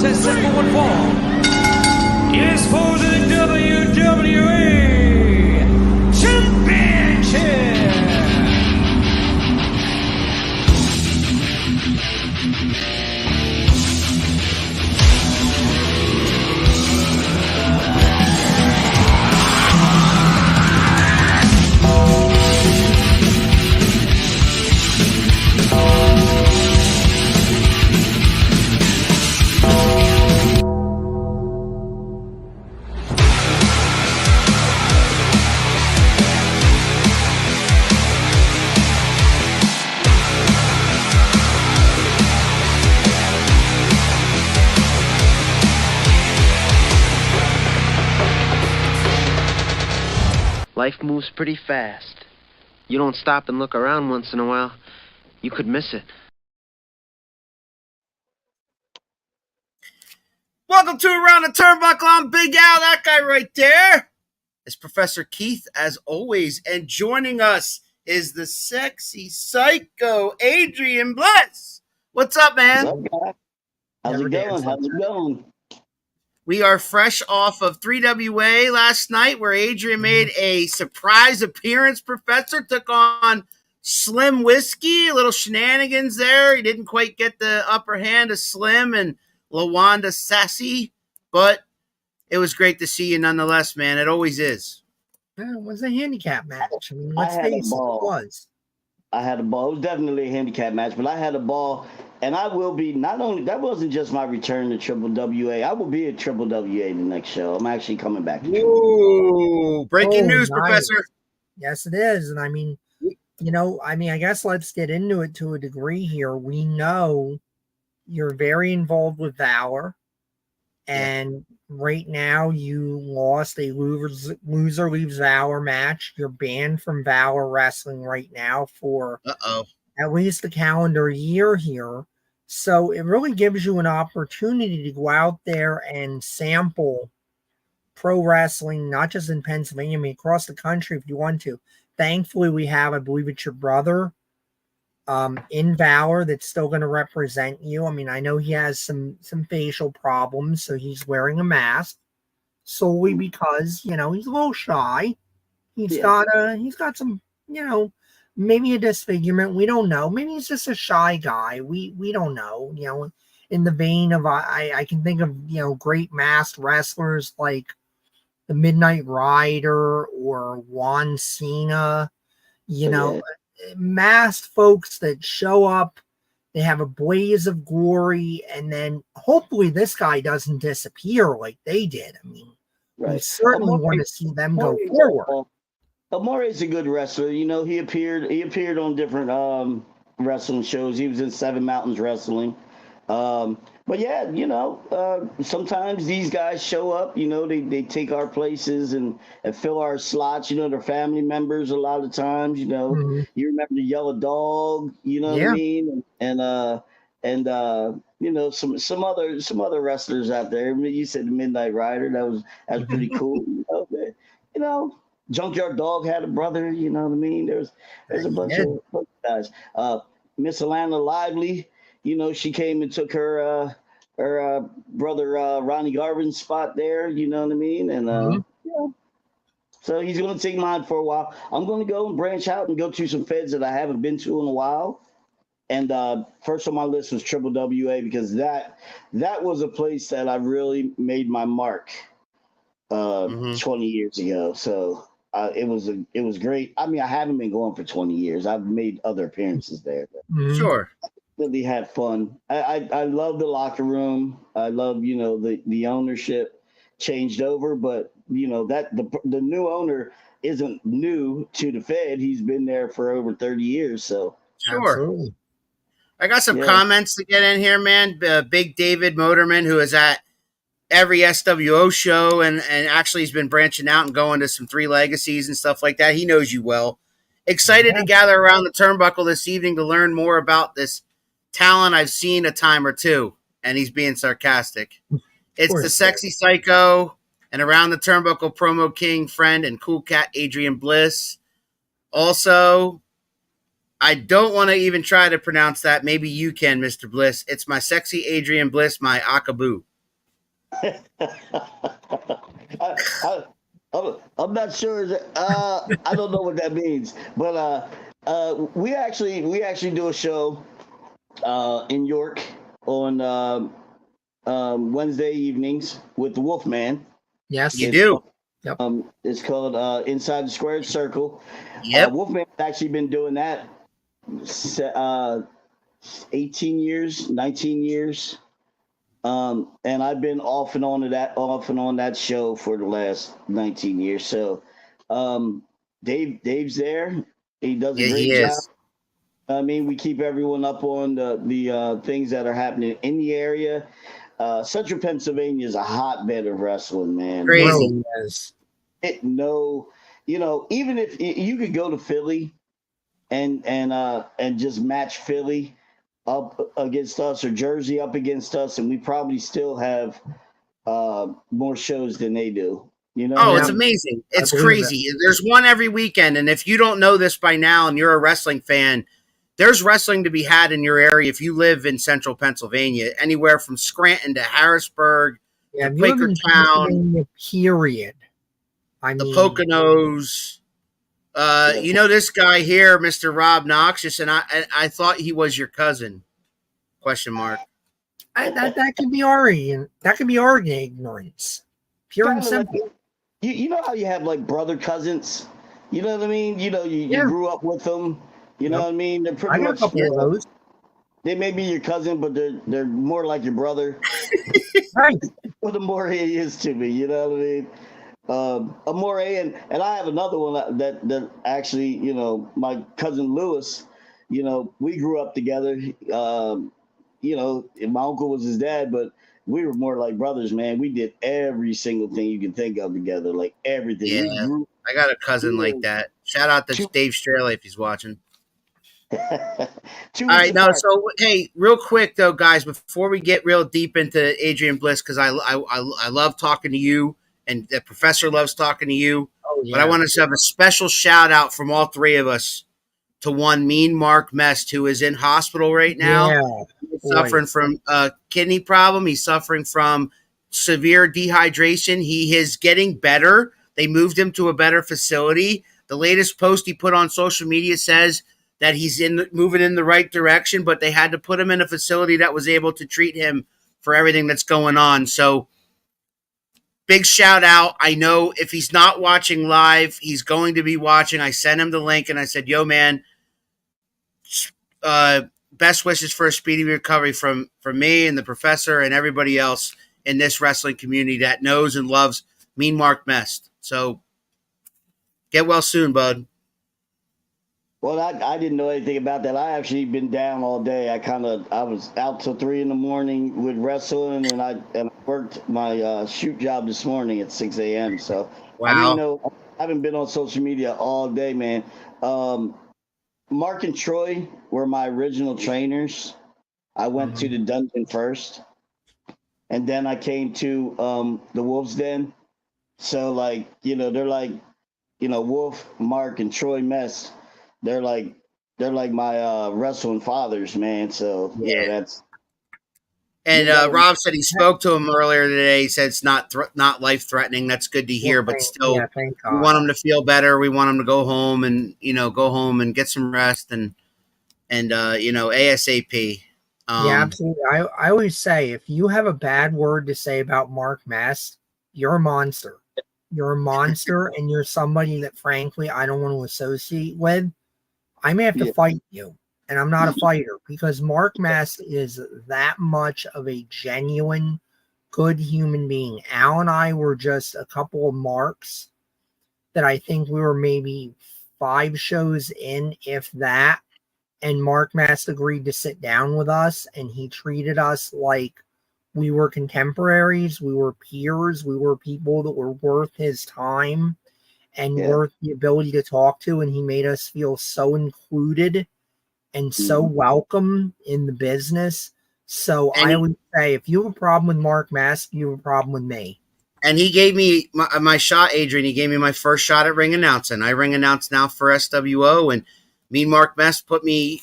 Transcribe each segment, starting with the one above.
contest set for one fall is for the WWE Championship. Life moves pretty fast. You don't stop and look around once in a while, you could miss it. Welcome to Around the Turnbuckle. I'm Big Al, that guy right there is Professor Keith, as always. And joining us is the sexy psycho, Adrian Bless. What's up, man? What's up, guy? How's it going? How's it going? We are fresh off of 3WA last night, where Adrian made a surprise appearance. Professor took on Slim Whiskey, a little shenanigans there. He didn't quite get the upper hand of Slim and LaWanda Sassy, but it was great to see you nonetheless, man. It always is. Yeah, it was a handicap match. I mean, let's face it, it was. I had a ball. It was definitely a handicap match, but I had a ball, and I will be not only that wasn't just my return to Triple WA. I will be at Triple WA the next show. I'm actually coming back. Ooh, breaking news, nice. Professor. Yes, it is. And I mean, I guess let's get into it to a degree here. We know you're very involved with VALOR, and right now you lost a loser leaves VALOR match. You're banned from VALOR Wrestling right now for at least a calendar year here. So it really gives you an opportunity to go out there and sample pro wrestling, not just in Pennsylvania, I mean across the country if you want to. Thankfully, we have, I believe it's your brother, in VALOR that's still going to represent you. I mean, I know he has some facial problems, so he's wearing a mask solely because, he's a little shy. He's got some, maybe a disfigurement. We don't know. Maybe he's just a shy guy. We don't know, in the vein of, I can think of, great masked wrestlers like the Midnight Rider or Juan Cena, masked folks that show up, they have a blaze of glory, and then hopefully this guy doesn't disappear like they did. I mean, we certainly want to see them go forward. Amore's a good wrestler. He appeared on different wrestling shows. He was in Seven Mountains Wrestling. But yeah, sometimes these guys show up, they take our places and fill our slots, they're family members a lot of times, You remember the Yellow Dog, what I mean? And some other wrestlers out there. I mean, you said the Midnight Rider, that was pretty cool. Junkyard Dog had a brother, you know what I mean? There's a bunch of guys. Miss Alana Lively, she came and took her brother Ronnie Garvin's spot there, you know what I mean? And so he's going to take mine for a while. I'm going to go and branch out and go to some feds that I haven't been to in a while. And first on my list was Triple WA, because that was a place that I really made my mark 20 years ago. So it was great. I mean, I haven't been going for 20 years. I've made other appearances there. Sure. Really had fun. I love the locker room. I love, the ownership changed over, but that the new owner isn't new to the Fed. He's been there for over 30 years. So sure. Absolutely. I got some comments to get in here, man. Big David Motorman, who is at every SWO show and actually he's been branching out and going to some Three Legacies and stuff like that. He knows you well. Excited to gather around the turnbuckle this evening to learn more about this talent I've seen a time or two, and he's being sarcastic. It's the sexy psycho and around the turnbuckle promo king, friend, and cool cat Adrian Bliss. Also, I don't want to even try to pronounce that. Maybe you can, Mr. Bliss. It's my sexy Adrian Bliss, my Akaboo. I, I'm not sure. I don't know what that means, but we actually do a show in York on Wednesday evenings with the Wolfman. Yes. You It's do. Yep. it's called Inside the Squared Circle. Yep. Wolfman's actually been doing that 18 years, 19 years. And I've been off and on that show for the last 19 years. So Dave's there. He does Yeah, a he great job. is. I mean, we keep everyone up on the things that are happening in the area. Central Pennsylvania is a hotbed of wrestling, man. Crazy. Really is. Even if you could go to Philly and just match Philly up against us or Jersey up against us, and we probably still have more shows than they do. You know? Oh, Yeah. it's amazing. It's believe crazy. There's one every weekend. And if you don't know this by now and you're a wrestling fan, there's wrestling to be had in your area if you live in central Pennsylvania, anywhere from Scranton to Harrisburg, Yeah, to if you live in Quakertown, Pennsylvania, period. I the mean, Poconos. Yeah. You know this guy here, Mr. Rob Noxious, and I thought he was your cousin. Question mark. that could be our ignorance, pure and Kinda like- simple. you know how you have like brother cousins? You know what I mean? You Yeah. grew up with them. You know Yep. what I mean? They're I pretty got a much couple of those. They may be your cousin, but they're more like your brother. Right. What Amore is to me, you know what I mean? Amore and I have another one that actually, my cousin Lewis, we grew up together. And my uncle was his dad, but we were more like brothers, man. We did every single thing you can think of together, like everything. Yeah. We grew. I got a cousin like that. Shout out to Two- Dave Straley if he's watching. 2 All weeks right, now, apart. so hey, real quick though, guys, before we get real deep into Adrian Bliss, because I love talking to you, and the professor loves talking to you, Oh but I yeah. want to have a special shout out from all three of us to one Mean Mark Mest, who is in hospital right now. Yeah. He's suffering from a kidney problem. He's suffering from severe dehydration. He is getting better. They moved him to a better facility. The latest post he put on social media says that he's moving in the right direction, but they had to put him in a facility that was able to treat him for everything that's going on. So big shout out. I know if he's not watching live, he's going to be watching. I sent him the link and I said, yo, man, best wishes for a speedy recovery from me and the professor and everybody else in this wrestling community that knows and loves Mean Mark Mest. So get well soon, bud. Well, I didn't know anything about that. I actually been down all day. I was out till 3 a.m. with wrestling, and I worked my shoot job this morning at 6 a.m. So I didn't know. I haven't been on social media all day, man. Mark and Troy were my original trainers. I went to the dungeon first, and then I came to the Wolf's Den. So they're like, Wolf, Mark, and Troy Mess. They're like my wrestling fathers, man. So Yeah. that's. And You know- Rob said he spoke to him earlier today. He said it's not life threatening. That's good to hear, but still, yeah, thank we God. want him to feel better. We want him to go home and get some rest and ASAP. Yeah, absolutely. I always say if you have a bad word to say about Mark Mest, you're a monster. You're a monster, and you're somebody that, frankly, I don't want to associate with. I may have to fight you, and I'm not a fighter because Mark Mest is that much of a genuine, good human being. Al and I were just a couple of marks that I think we were maybe 5 shows in, if that. And Mark Mast agreed to sit down with us, and he treated us like we were contemporaries, we were peers, we were people that were worth his time and worth the ability to talk to. And he made us feel so included and so welcome in the business. So I would say, if you have a problem with Mark Mast, you have a problem with me. And he gave me my shot, Adrian. He gave me my first shot at ring announcing. I ring announce now for SWO, and Mean Mark Mest put me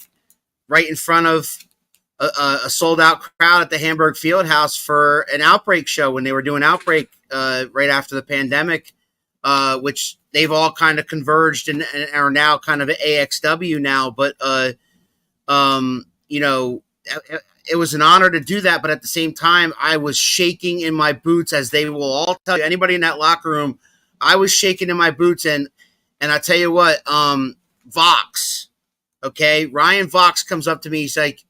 right in front of a sold out crowd at the Hamburg Fieldhouse for an Outbreak show when they were doing Outbreak right after the pandemic, which they've all kind of converged and are now kind of an AXW now. But it was an honor to do that. But at the same time, I was shaking in my boots, as they will all tell you. Anybody in that locker room, I was shaking in my boots, and I tell you what, Vox, okay, Ryan Vox comes up to me. He's like,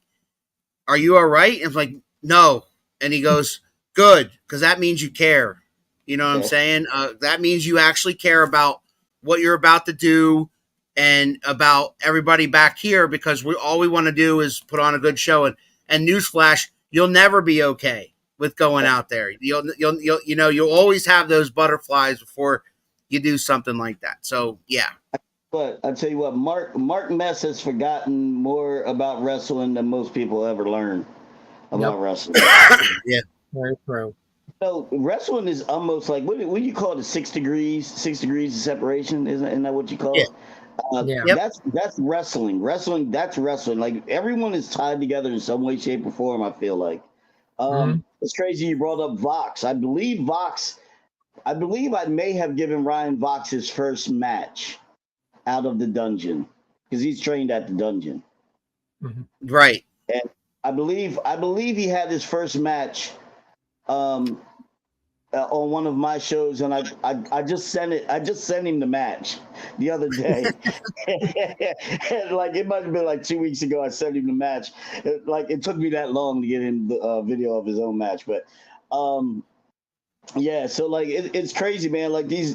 "Are you all right?" And I'm like, "No." And he goes, "Good, because that means you care." You know what I'm saying? That means you actually care about what you're about to do and about everybody back here, because all we want to do is put on a good show. And newsflash, you'll never be okay with going out there. You'll always have those butterflies before you do something like that. So yeah. But I tell you what, Mark Mess has forgotten more about wrestling than most people ever learn about wrestling. Yeah, very true. So wrestling is almost like what do you call it? 6 degrees of separation? Isn't that what you call it? That's wrestling. That's wrestling. Like everyone is tied together in some way, shape, or form. I feel like it's crazy. You brought up Vox. I believe I may have given Ryan Vox his first match out of the dungeon, because he's trained at the dungeon. Right. And I believe he had his first match on one of my shows, and I just sent him the match the other day. And like it might have been like 2 weeks ago I sent him the match. It took me that long to get him the video of his own match, but yeah, so like it's crazy, man. Like these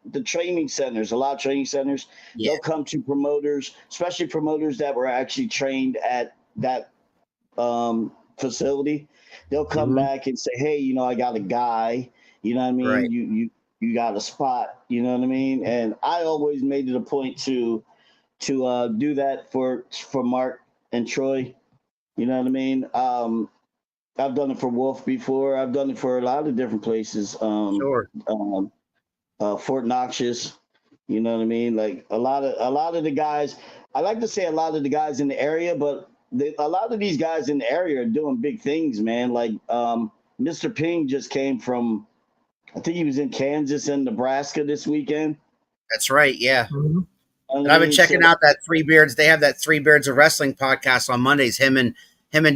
the training centers, a lot of training centers, they'll come to promoters, especially promoters that were actually trained at that facility. They'll come back and say, "Hey, I got a guy. You know what I mean? Right. You got a spot. You know what I mean?" And I always made it a point to do that for Mark and Troy. You know what I mean? I've done it for Wolf before. I've done it for a lot of different places. Sure. Fort Noxious. You know what I mean? Like a lot of the guys. I like to say a lot of the guys in the area, but a lot of these guys in the area are doing big things, man. Like Mr. Ping just came from, I think he was in Kansas and Nebraska this weekend. That's right. Yeah. And I've been checking out that Three Beards. They have that Three Beards of Wrestling podcast on Mondays. Him and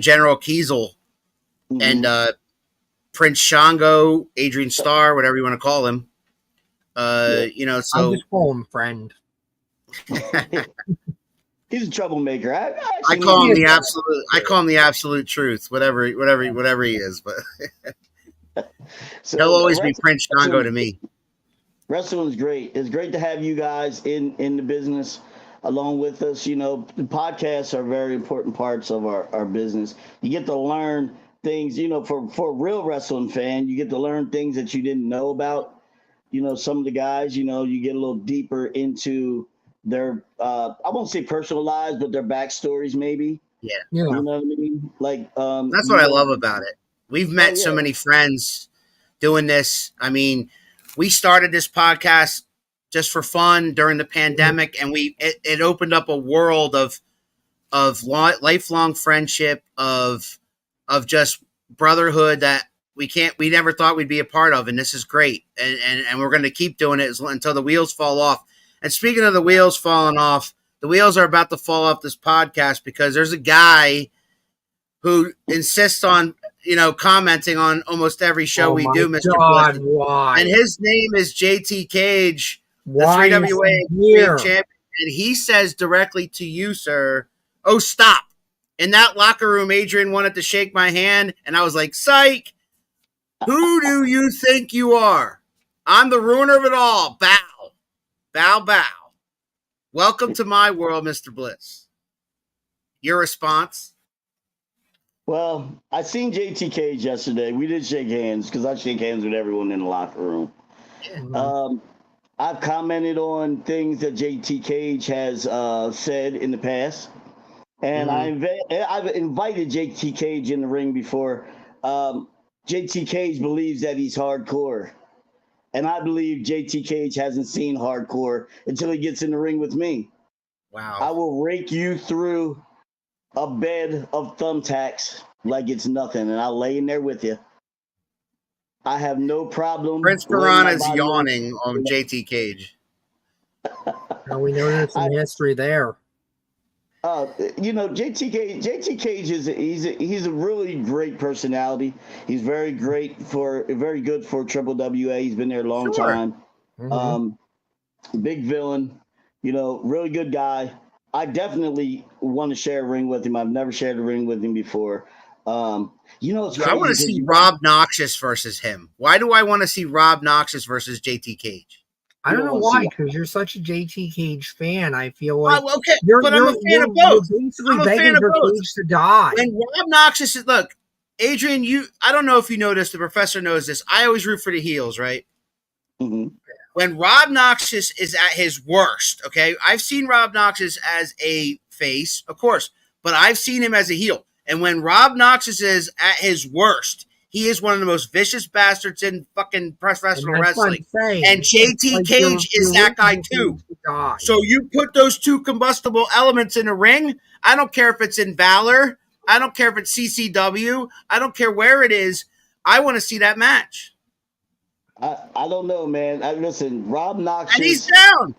General Kiesel and Prince Shango, Adrian Starr, whatever you want to call him. So I'll just call him friend. He's a troublemaker. I call him the absolute. I call him the absolute truth. Whatever he is, but so he'll always be Prince Shango to me. Wrestling is great. It's great to have you guys in the business along with us. The podcasts are very important parts of our business. You get to learn things. For a real wrestling fan, you get to learn things that you didn't know about. Some of the guys, you get a little deeper into their, I won't say personal lives, but their backstories maybe. Yeah. You know what I mean? Like, that's what I love about it. We've met so many friends doing this. I mean, we started this podcast just for fun during the pandemic, and it opened up a world of lifelong friendship, of just brotherhood that we never thought we'd be a part of, and this is great. And we're going to keep doing it until the wheels fall off. And speaking of the wheels falling off, the wheels are about to fall off this podcast, because there's a guy who insists on, commenting on almost every show we do, Mr. God, Bliss. why? And his name is JT Cage, Why the 3WA champion. And he says directly to you, sir, "Oh, stop." In that locker room, Adrian wanted to shake my hand, and I was like, "Psych. Who do you think you are? I'm the ruiner of it all. Bow. Bow, bow. Welcome to my world, Mr. Bliss." Your response? Well, I seen JT Cage yesterday. We did shake hands, because I shake hands with everyone in the locker room. I've commented on things that JT Cage has said in the past, and I've invited JT Cage in the ring before. JT Cage believes that he's hardcore, and I believe JT Cage hasn't seen hardcore until he gets in the ring with me. Wow. I will rake you through a bed of thumbtacks like it's nothing, and I'll lay in there with you. I have no problem. Prince laying my Piranha's body yawning on JT Cage. Now we know there's some history there. You know, JT Cage he's a really great personality. He's very good for Triple WA. He's been there a long time. Big villain, you know, really good guy. I definitely want to share a ring with him. I've never shared a ring with him before. You know, it's crazy. I want to see Rob Noxious versus him. Why do I want to see Rob Noxious versus JT Cage? I don't know why, because you're such a JT Cage fan. I feel like I'm a fan of both. You're basically begging for Cage to die. When Rob Noxious is, look, Adrian, I don't know if you know this, the professor knows this. I always root for the heels, right? Mm-hmm. When Rob Noxious is at his worst, okay, I've seen Rob Noxious as a face, of course, but I've seen him as a heel. And when Rob Noxious is at his worst, he is one of the most vicious bastards in fucking professional wrestling. And JT Cage is that guy too. So you put those two combustible elements in a ring, I don't care if it's in Valor, I don't care if it's CCW, I don't care where it is, I want to see that match. I don't know, man. Listen, Rob Noxious. And he's down.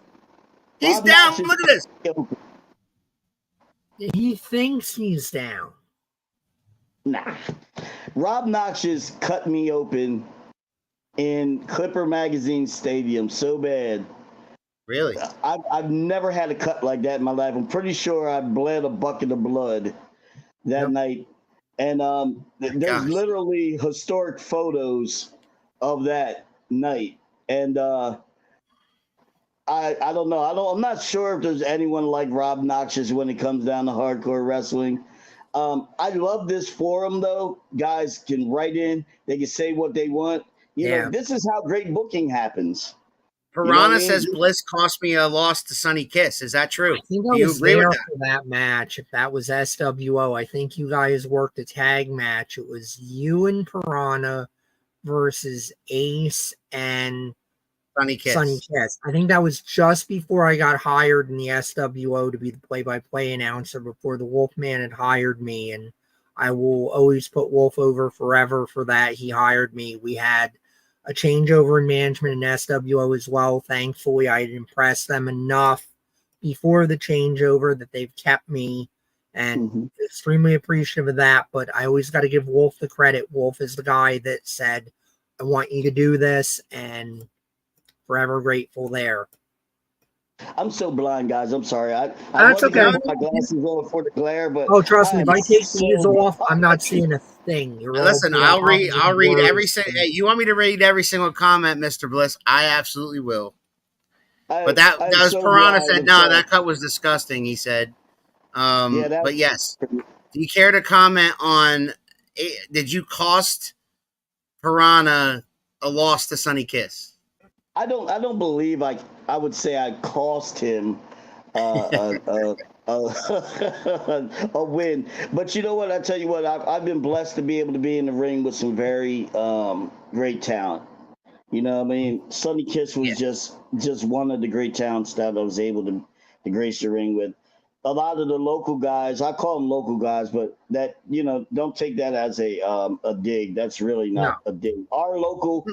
He's down. Noxious. Look at this. He thinks he's down. Nah. Rob Noxious cut me open in Clipper Magazine Stadium so bad. Really? I've never had a cut like that in my life. I'm pretty sure I bled a bucket of blood that night. And there's literally historic photos of that night. And I don't know. I'm not sure if there's anyone like Rob Noxious when it comes down to hardcore wrestling. I love this forum, though. Guys can write in. They can say what they want. You know, this is how great booking happens. Piranha says Bliss cost me a loss to Sonny Kiss. Is that true? I think I was there for that match. If that was SWO, I think you guys worked a tag match. It was you and Piranha versus Ace and Sonny Kiss. I think that was just before I got hired in the SWO to be the play-by-play announcer, before the Wolfman had hired me, and I will always put Wolf over forever for that. He hired me. We had a changeover in management in SWO as well. Thankfully, I had impressed them enough before the changeover that they've kept me, and extremely appreciative of that. But I always got to give Wolf the credit. Wolf is the guy that said, I want you to do this, and forever grateful there. I'm so blind, guys. I'm sorry. That's okay. I my glasses on for the glare, but trust me, if I take these off, I'm not seeing a thing. Listen, I'll read every single. Hey, you want me to read every single comment, Mr. Bliss? I absolutely will. But that was so Piranha said, no, that cut was disgusting. He said, but yes. Do you care to comment on? Did you cost Piranha a loss to Sonny Kiss? I don't believe I would say I cost him a win. But you know what? I tell you what, I've been blessed to be able to be in the ring with some very great talent. You know what I mean? Sonny Kiss was just one of the great talents that I was able to grace the ring with. A lot of the local guys, I call them local guys, but that, you know, don't take that as a dig. That's really not a dig. Our local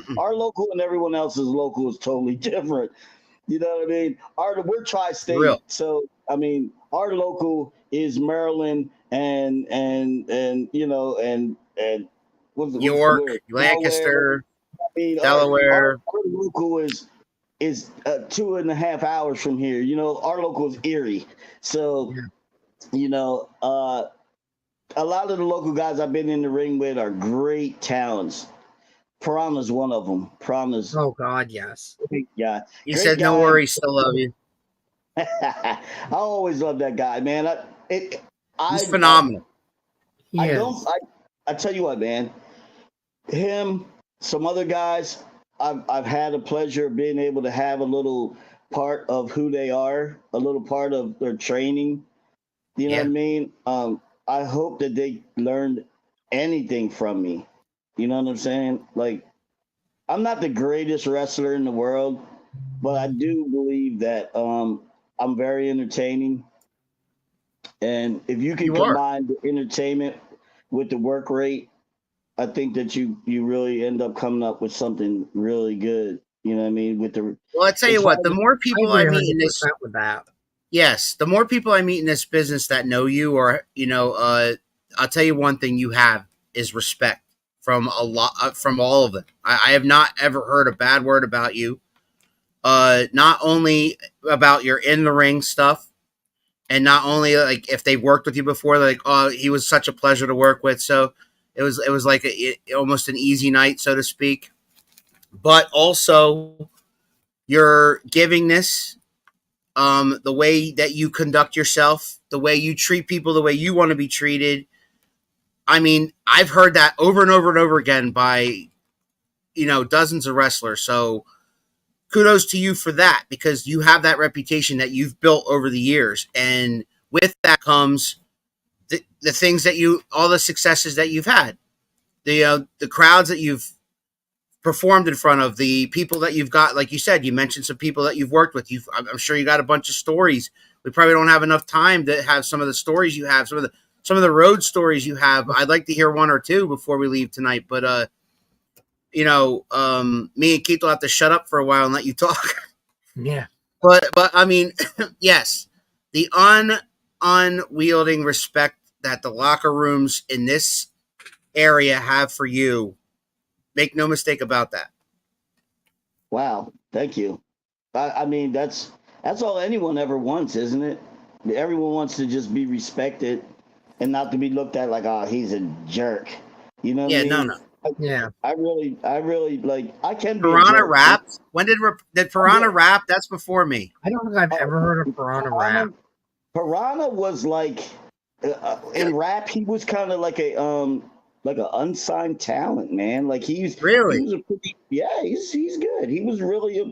and everyone else's local is totally different. You know what I mean? We're tri-state, so I mean, our local is Maryland and you know and York, Lancaster, Delaware. Our local is 2.5 hours from here. You know, our local is Erie. So, you know, a lot of the local guys I've been in the ring with are great talents. Piranha's one of them. Piranha's. Oh, God, yes. Yeah. He said, no worries, still love you. I always love that guy, man. He's phenomenal. I tell you what, man. Him, some other guys, I've had the pleasure of being able to have a little part of who they are, a little part of their training. You know what I mean? I hope that they learned anything from me. You know what I'm saying? Like, I'm not the greatest wrestler in the world, but I do believe that I'm very entertaining. And if you can You are. combine the entertainment with the work rate, I think that you really end up coming up with something really good. You know what I mean? With the Well, I tell it's you what, hard the to, more I people I agree meet in this, 100% with that. yes, the more people I meet in this business that know you, or I'll tell you one thing you have is respect from a lot from all of them. I have not ever heard a bad word about you. Not only about your in the ring stuff, and not only like if they worked with you before, they're like, oh, he was such a pleasure to work with. So it was like almost an easy night, so to speak. But also your givingness, the way that you conduct yourself, the way you treat people, the way you want to be treated. I mean, I've heard that over and over and over again by dozens of wrestlers. So kudos to you for that, because you have that reputation that you've built over the years, and with that comes the things that all the successes that you've had, the crowds that you've performed in front of, the people that you've got. Like you said, you mentioned some people that you've worked with. I'm sure you got a bunch of stories. We probably don't have enough time to have some of the stories you have, some of the road stories you have. I'd like to hear one or two before we leave tonight, but me and Keith will have to shut up for a while and let you talk. Yeah. But I mean, yes, the unwielding respect that the locker rooms in this area have for you, make no mistake about that. wow, thank you. I mean, that's all anyone ever wants, isn't it? Everyone wants to just be respected and not to be looked at like, oh, he's a jerk. You know what I Yeah, mean? no. Yeah. I really like. I can be a Piranha jerk. rap. When did Piranha rap? That's before me. I don't think I've ever heard of Piranha rap. Piranha was like in rap. He was kind of like an unsigned talent, man. Like he Really? was a pretty he's good. He was really a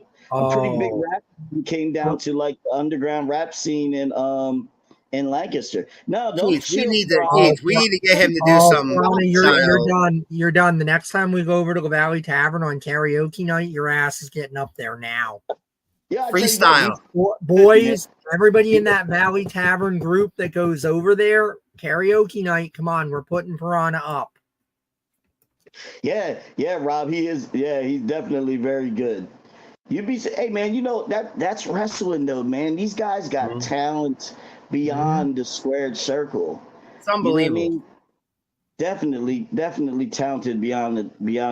pretty big rapper. He came down to like the underground rap scene in Lancaster. No, don't Keith, chill. we need to get him to do Oh, some Piranha, you're style. done. You're done. The next time we go over to the Valley Tavern on karaoke night, your ass is getting up there now. Yeah, Freestyle. Boys, everybody in that Valley Tavern group that goes over there, karaoke night, come on, we're putting Piranha up. Yeah, Rob, he is. Yeah, he's definitely very good. Hey man, that's wrestling though, man. These guys got talent beyond the squared circle. It's unbelievable. You know what I mean? Definitely talented beyond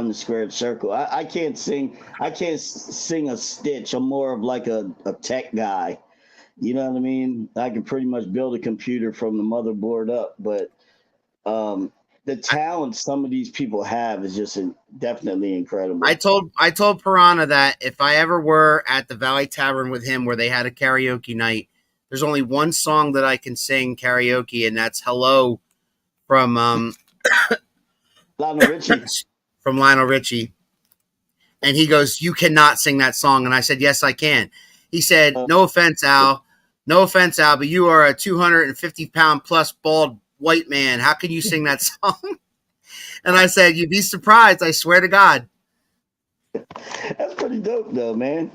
the squared circle. I can't sing. I can't sing a stitch. I'm more of like a tech guy. You know what I mean? I can pretty much build a computer from the motherboard up, but the talent some of these people have is just definitely incredible. I told Piranha that if I ever were at the Valley Tavern with him where they had a karaoke night, there's only one song that I can sing karaoke, and that's "Hello" from Lionel Richie. from Lionel Richie. And he goes, "You cannot sing that song." And I said, "Yes, I can." He said, "No offense, Al. No offense, Al, but you are a 250-pound plus bald white man. How can you sing that song?" And I said, "You'd be surprised. I swear to God." That's pretty dope, though, man.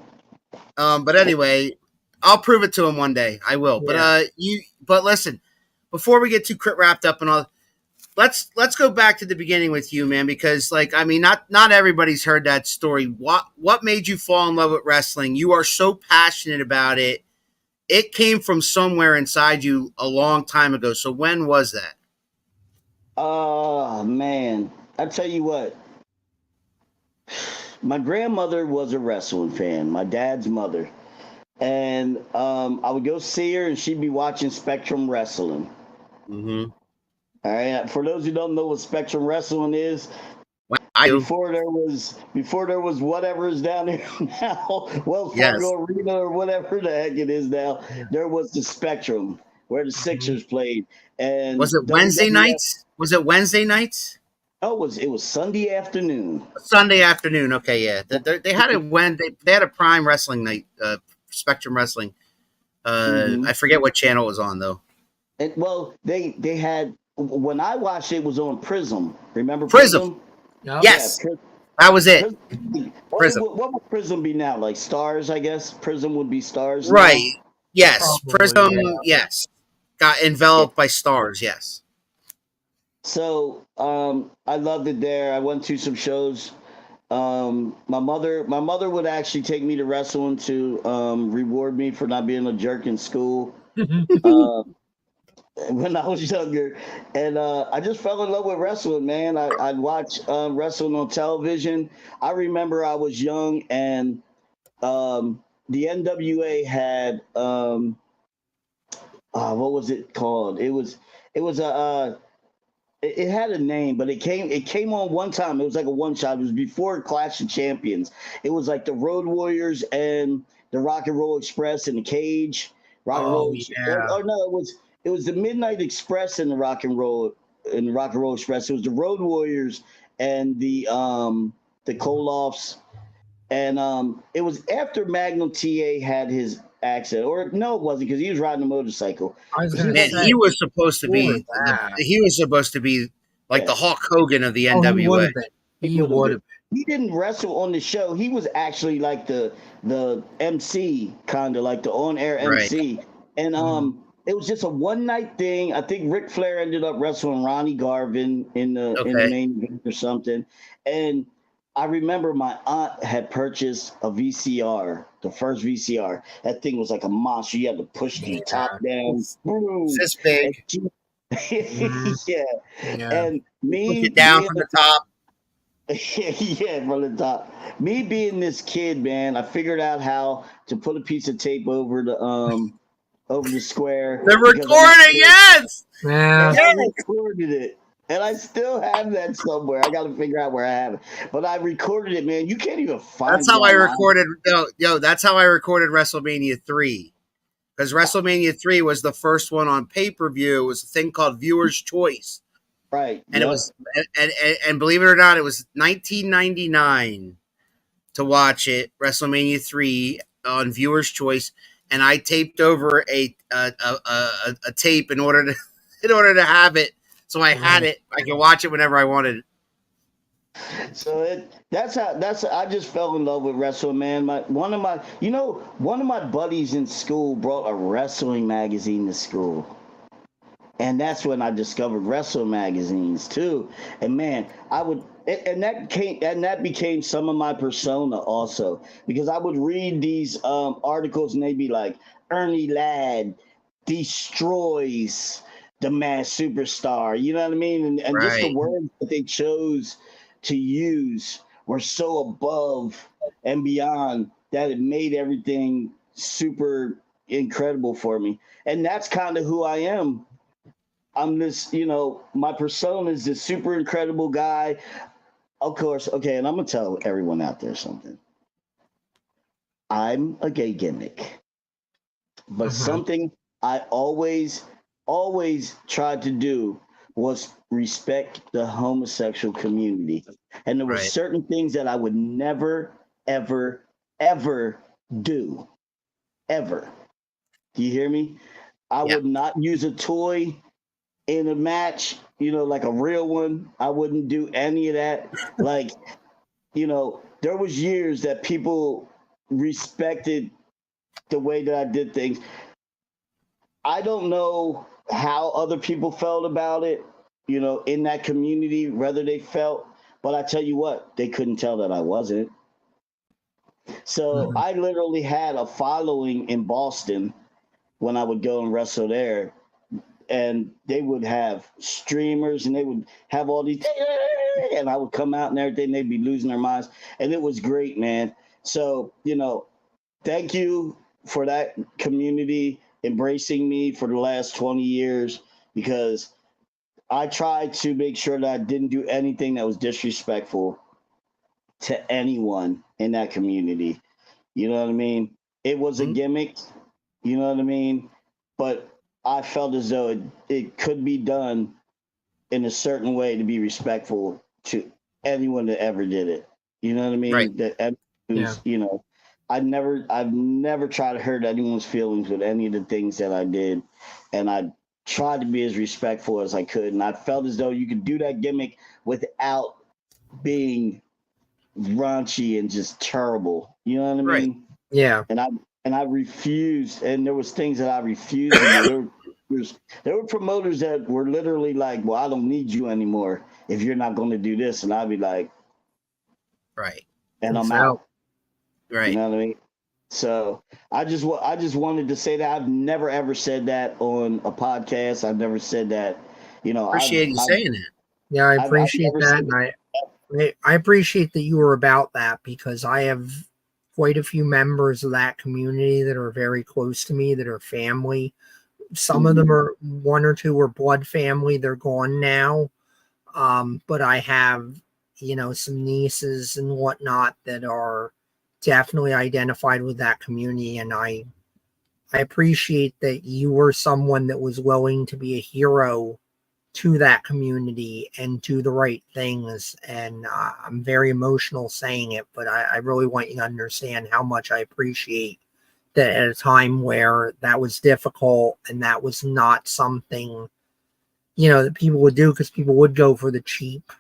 But anyway, I'll prove it to him one day. I will. Yeah. But listen, before we get too wrapped up and all, let's go back to the beginning with you, man, because not everybody's heard that story. What made you fall in love with wrestling? You are so passionate about it. It came from somewhere inside you a long time ago. So when was that? Oh man, I tell you what. My grandmother was a wrestling fan, my dad's mother. And I would go see her and she'd be watching Spectrum Wrestling. Mm-hmm. All right. For those who don't know what Spectrum Wrestling is, before there was whatever is down there now, Wells Fargo Arena or whatever the heck it is now, there was the Spectrum where the Sixers played. And was it Wednesday nights? Was it Wednesday nights? Oh, it was Sunday afternoon. Sunday afternoon. Okay, yeah. They had they had a Prime Wrestling night, Spectrum Wrestling. I forget what channel it was on though. And well, they had, when I watched it was on Prism. Remember Prism? Yep. Yes, yeah, that was it. Prism. What would Prism be now? Like Stars, I guess. Prism would be Stars, right? Now? Yes, Probably, Prism. yeah. Yes. got enveloped by stars. Yes. So I loved it there. I went to some shows. My mother would actually take me to wrestling to reward me for not being a jerk in school. Uh, when I was younger, and I just fell in love with wrestling, man. I'd watch wrestling on television. I remember I was young, and the NWA had what was it called? It was a it had a name, but it came on one time. It was like a one shot. It was before Clash of Champions. It was like the Road Warriors and the Rock and Roll Express in the cage. Rock and Roll, or no, it was the Midnight Express and the Rock and Roll Express. It was the Road Warriors and the Koloffs, and it was after Magnum TA had his accident, or no, it wasn't, because he was riding a motorcycle. I was going to Man, say he was supposed to be. before that. He was supposed to be like Yeah. the Hulk Hogan of the Oh, he would NWA. have been. He would have been. He didn't wrestle on the show. He was actually like the MC, kind of like the on-air MC. And it was just a one-night thing. I think Ric Flair ended up wrestling Ronnie Garvin in the main event or something. And I remember my aunt had purchased a VCR, the first VCR. That thing was like a monster. You had to push the top down. Boom. This big. Yeah. And me Push it down from the top. yeah, from the top. Me being this kid, man, I figured out how to put a piece of tape over the square. The recording, yes. Yeah. I recorded it. And I still have that somewhere. I got to figure out where I have it. But I recorded it, man. You can't even find it. That's how I recorded. Yo, that's how I recorded WrestleMania 3. Because WrestleMania 3 was the first one on pay-per-view. It was a thing called Viewer's Choice. Right. And it was, and believe it or not, it was $19.99 to watch it, WrestleMania 3 on Viewer's Choice. And I taped over a tape in order to have it. So I had it. I could watch it whenever I wanted. So that's how I just fell in love with wrestling, man. One of my buddies in school brought a wrestling magazine to school. And that's when I discovered wrestling magazines too. And man, that became some of my persona also, because I would read these articles and they'd be like, Ernie Ladd destroys the Masked Superstar, you know what I mean? And just the words that they chose to use were so above and beyond that it made everything super incredible for me. And that's kind of who I am. I'm this, my persona is this super incredible guy. Of course, okay, and I'm going to tell everyone out there something. I'm a gay gimmick. But something I always tried to do was respect the homosexual community. And there were certain things that I would never, ever, ever do. Ever. Do you hear me? I would not use a toy in a match, like a real one. I wouldn't do any of that. Like, there was years that people respected the way that I did things. I don't know how other people felt about it, in that community, whether they felt, but I tell you what, they couldn't tell that I wasn't. So I literally had a following in Boston when I would go and wrestle there, and they would have streamers and they would have all these, and I would come out and everything, they'd be losing their minds. And it was great, man. So, thank you for that community embracing me for the last 20 years, because I tried to make sure that I didn't do anything that was disrespectful to anyone in that community. You know what I mean? It was a gimmick, you know what I mean? But I felt as though it could be done in a certain way to be respectful to anyone that ever did it. You know what I mean? Right. That I've never tried to hurt anyone's feelings with any of the things that I did. And I tried to be as respectful as I could. And I felt as though you could do that gimmick without being raunchy and just terrible. You know what I mean? Yeah. And I refused, and there was things that I refused to do. there were promoters that were literally like, "Well, I don't need you anymore if you're not going to do this," and I'd be like, Right. "And I'm So, out." Right. You know what I mean? So I just wanted to say that I've never ever said that on a podcast. I've never said that. You know, Appreciate you saying that. yeah, I I've appreciate never that, said and I appreciate that you were about that, because I have quite a few members of that community that are very close to me, that are family. Some of them are, one or two are blood family. They're gone now. But I have, some nieces and whatnot that are definitely identified with that community. And I appreciate that you were someone that was willing to be a hero to that community and do the right things. And I'm very emotional saying it, but I really want you to understand how much I appreciate that at a time where that was difficult and that was not something, that people would do, because people would go for the cheap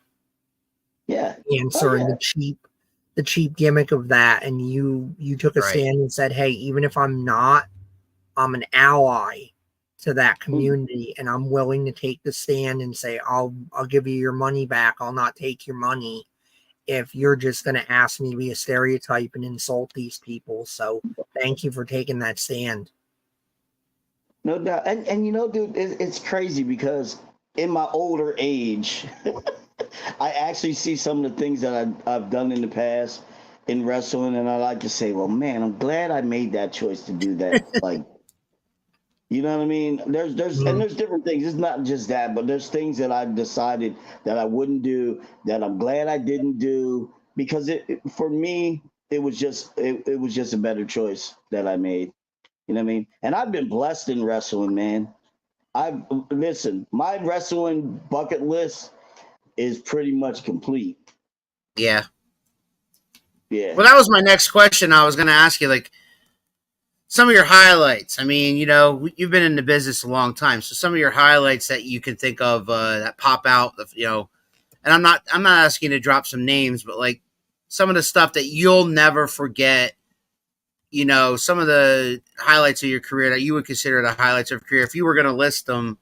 Yeah. answer and the cheap gimmick of that. And you took a Right. stand and said, hey, even if I'm not, I'm an ally to that community, and I'm willing to take the stand and say, I'll give you your money back. I'll not take your money if you're just going to ask me to be a stereotype and insult these people. So thank you for taking that stand. No doubt. And dude, it's crazy because in my older age, I actually see some of the things that I've done in the past in wrestling, and I like to say, well, man, I'm glad I made that choice to do that. Like, you know what I mean? There's different things. It's not just that, but there's things that I've decided that I wouldn't do, that I'm glad I didn't do, because for me, it was just a better choice that I made. You know what I mean? And I've been blessed in wrestling, man. Listen, my wrestling bucket list is pretty much complete. Yeah. Yeah. Well, that was my next question. I was going to ask you, like, some of your highlights. I mean, you've been in the business a long time, so some of your highlights that you can think of that pop out, and I'm not asking you to drop some names, but like some of the stuff that you'll never forget. Some of the highlights of your career that you would consider the highlights of your career, if you were going to list them,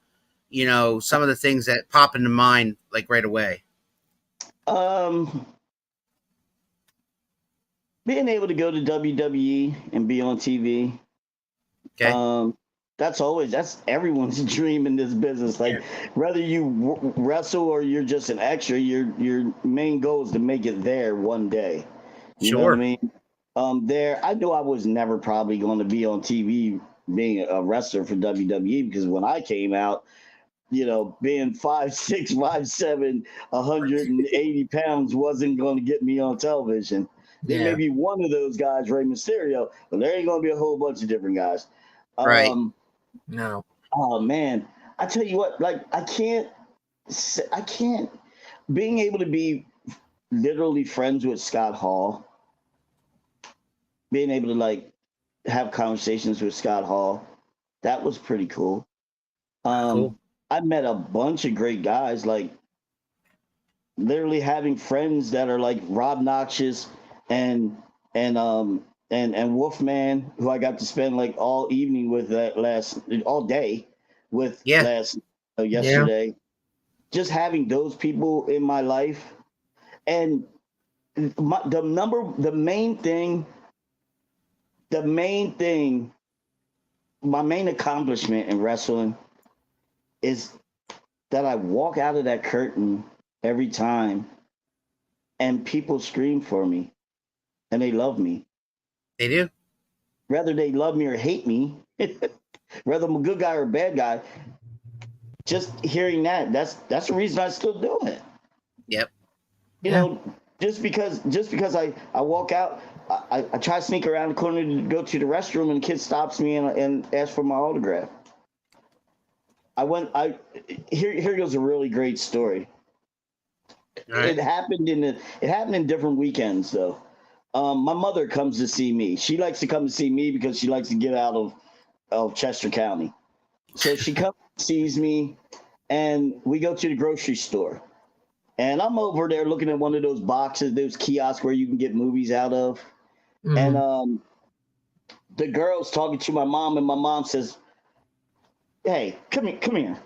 some of the things that pop into mind like right away. Being able to go to WWE and be on TV. Okay. That's everyone's dream in this business. Like, whether you wrestle or you're just an extra, your main goal is to make it there one day. You know what I mean? I knew I was never probably going to be on TV being a wrestler for WWE, because when I came out, being 5'6", 5'7", 180 pounds wasn't going to get me on television. There may be one of those guys, Rey Mysterio, but there ain't going to be a whole bunch of different guys. Right. No. Oh man, I tell you what, like I can't. Being able to be literally friends with Scott Hall, being able to like have conversations with Scott Hall, that was pretty cool. Cool. I met a bunch of great guys, like literally having friends that are like Rob Noxious and Wolfman, who I got to spend like all evening with all day with yesterday. Yeah. Just having those people in my life, and the main thing, my main accomplishment in wrestling is that I walk out of that curtain every time and people scream for me and they love me. They do. Whether they love me or hate me, whether I'm a good guy or a bad guy, just hearing that's the reason I still do it. Yep. Just because I walk out, I try to sneak around the corner to go to the restroom, and the kid stops me and asks for my autograph. Here goes a really great story. Right. It happened in different weekends though. My mother comes to see me. She likes to come to see me because she likes to get out of Chester County. So she comes and sees me, and we go to the grocery store. And I'm over there looking at one of those boxes, those kiosks where you can get movies out of. Mm-hmm. And the girl's talking to my mom, and my mom says, hey, come here, come here.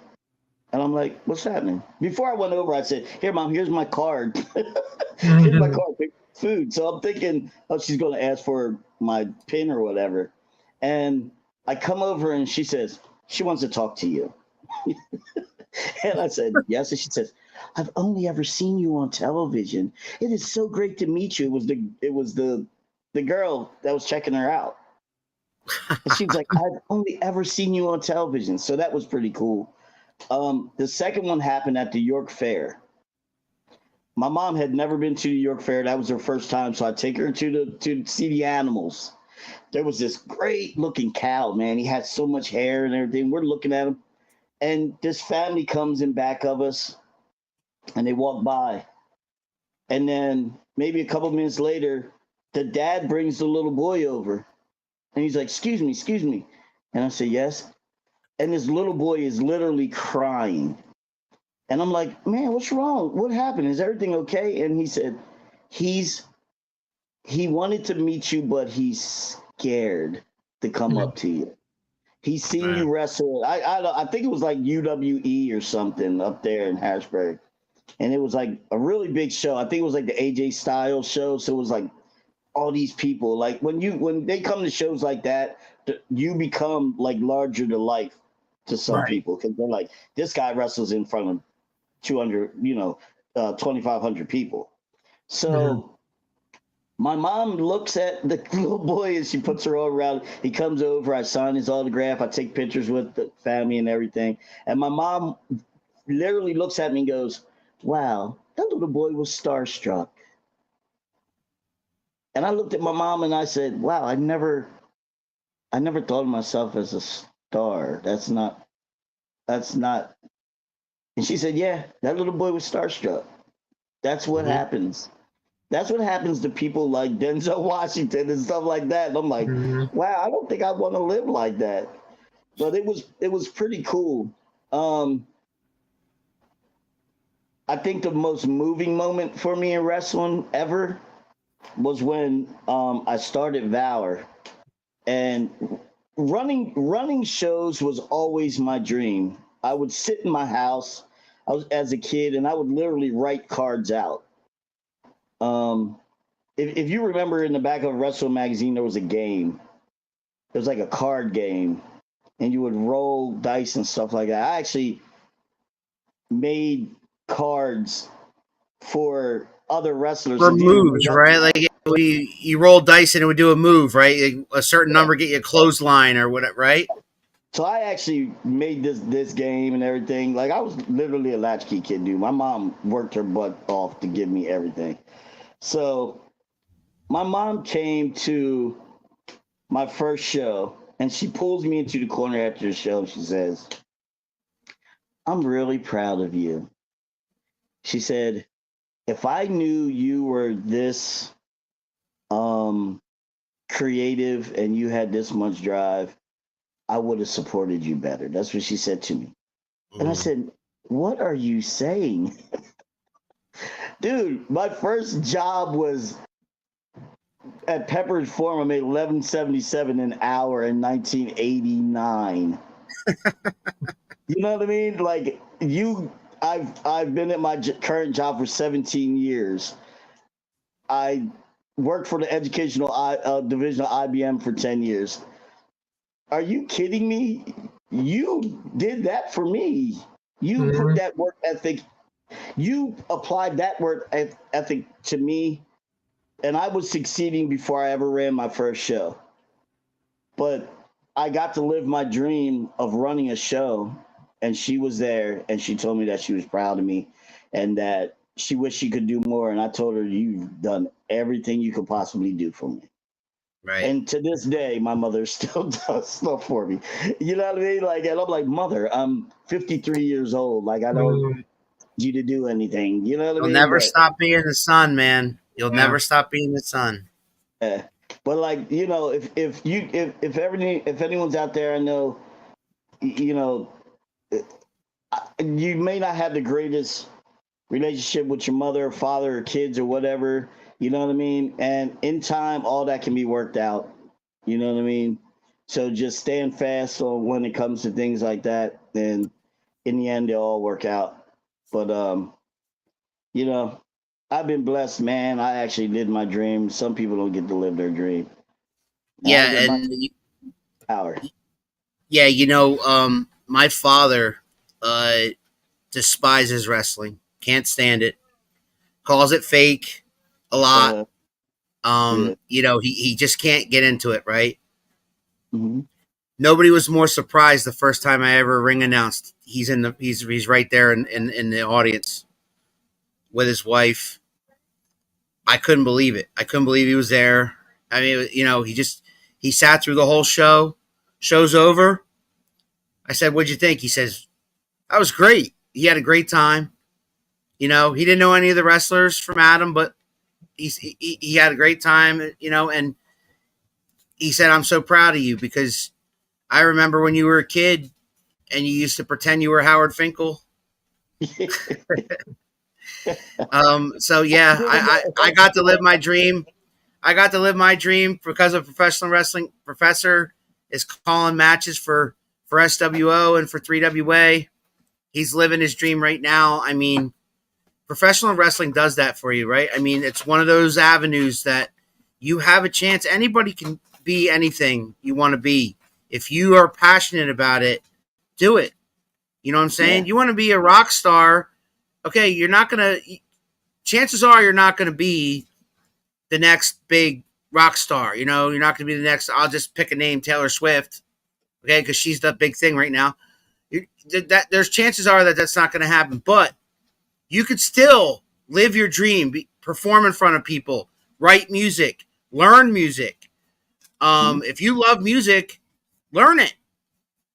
And I'm like, what's happening? Before I went over, I said, here, Mom, here's my card. Here's my card, pick food. So I'm thinking, oh, she's going to ask for my pin or whatever. And I come over and she says, she wants to talk to you. And I said, yes. And she says, I've only ever seen you on television. It is so great to meet you. It was the girl that was checking her out. And she was like, I've only ever seen you on television. So that was pretty cool. The second one happened at the York Fair. My mom had never been to the York Fair. That was her first time, so I take her to see the animals. There was this great looking cow, man. He had so much hair and everything. We're looking at him, and this family comes in back of us, and they walk by. And then maybe a couple minutes later, the dad brings the little boy over, and he's like, excuse me. And I say, yes. And this little boy is literally crying. And I'm like, man, what's wrong? What happened? Is everything okay? And he said, he wanted to meet you, but he's scared to come up to you. He's seen you wrestle. I think it was like UWE or something up there in Harrisburg. And it was like a really big show. I think it was like the AJ Styles show. So it was like all these people. Like when they come to shows like that, you become like larger than life to some people, because they're like, this guy wrestles in front of 200, 2,500 people. So my mom looks at the little boy and she puts her arm around. He comes over. I sign his autograph. I take pictures with the family and everything. And my mom literally looks at me and goes, wow, that little boy was starstruck. And I looked at my mom and I said, wow, I never thought of myself as a star. That's not. And she said, yeah, that little boy was starstruck. That's what happens. That's what happens to people like Denzel Washington and stuff like that. And I'm like, wow, I don't think I want to live like that. But it was pretty cool. I think the most moving moment for me in wrestling ever was when I started VALOR. And running shows was always my dream. I would sit in my house as a kid, and I would literally write cards out. If you remember, in the back of Wrestle magazine, there was a game. It was like a card game, and you would roll dice and stuff like that. I actually made cards for other wrestlers. For moves, right? Like you roll dice and it would do a move, right? Like a certain number get you a clothesline or whatever, right? So I actually made this game and everything. Like, I was literally a latchkey kid, dude. My mom worked her butt off to give me everything. So my mom came to my first show, and she pulls me into the corner after the show. And she says, I'm really proud of you. She said, if I knew you were this creative and you had this much drive, I would have supported you better. That's what she said to me. And I said, what are you saying? Dude, my first job was at Pepperidge Farm. I made $11.77 an hour in 1989. You know what I mean? Like, I've been at my current job for 17 years. I worked for the educational division of IBM for 10 years. Are you kidding me? You did that for me. You put that work ethic, you applied that work ethic to me, and I was succeeding before I ever ran my first show. But I got to live my dream of running a show, and she was there, and she told me that she was proud of me and that she wished she could do more. And I told her, you've done everything you could possibly do for me. Right. And to this day, my mother still does stuff for me. You know what I mean? Like, and I'm like, Mother, I'm 53 years old. Like, I don't need you to do anything. You know what I mean? You'll never stop being the son, man. You'll never stop being the son. Yeah. But, like, you know, if anyone's out there, I know, you know, you may not have the greatest relationship with your mother or father or kids or whatever. You know what I mean? And in time, all that can be worked out. You know what I mean? So just stand fast on when it comes to things like that, and in the end, they'll all work out. But you know, I've been blessed, man. I actually lived my dream. Some people don't get to live their dream. And I Yeah, live my and power. yeah, my father despises wrestling. Can't stand it. Calls it fake a lot. Yeah. He just can't get into it, right? Hmm. Nobody was more surprised the first time I ever ring announced. He's right there in the audience with his wife. I couldn't believe it. I couldn't believe he was there. I mean, he sat through the whole show. Show's over. I said, "What'd you think?" He says, "That was great. He had a great time." He didn't know any of the wrestlers from Adam, but he had a great time. And he said, "I'm so proud of you because I remember when you were a kid and you used to pretend you were Howard Finkel." So yeah, I got to live my dream. I got to live my dream because of professional wrestling. Professor is calling matches for SWO and for 3WA. He's living his dream right now. I mean, professional wrestling does that for you, right? I mean, it's one of those avenues that you have a chance. Anybody can be anything you want to be. If you are passionate about it, do it. You know what I'm saying? Yeah. You want to be a rock star. Okay, chances are you're not going to be the next big rock star. You're not going to be the next, I'll just pick a name, Taylor Swift. Okay, because she's the big thing right now. There's chances are that that's not going to happen, but you could still live your dream, perform in front of people, write music, learn music. If you love music, learn it.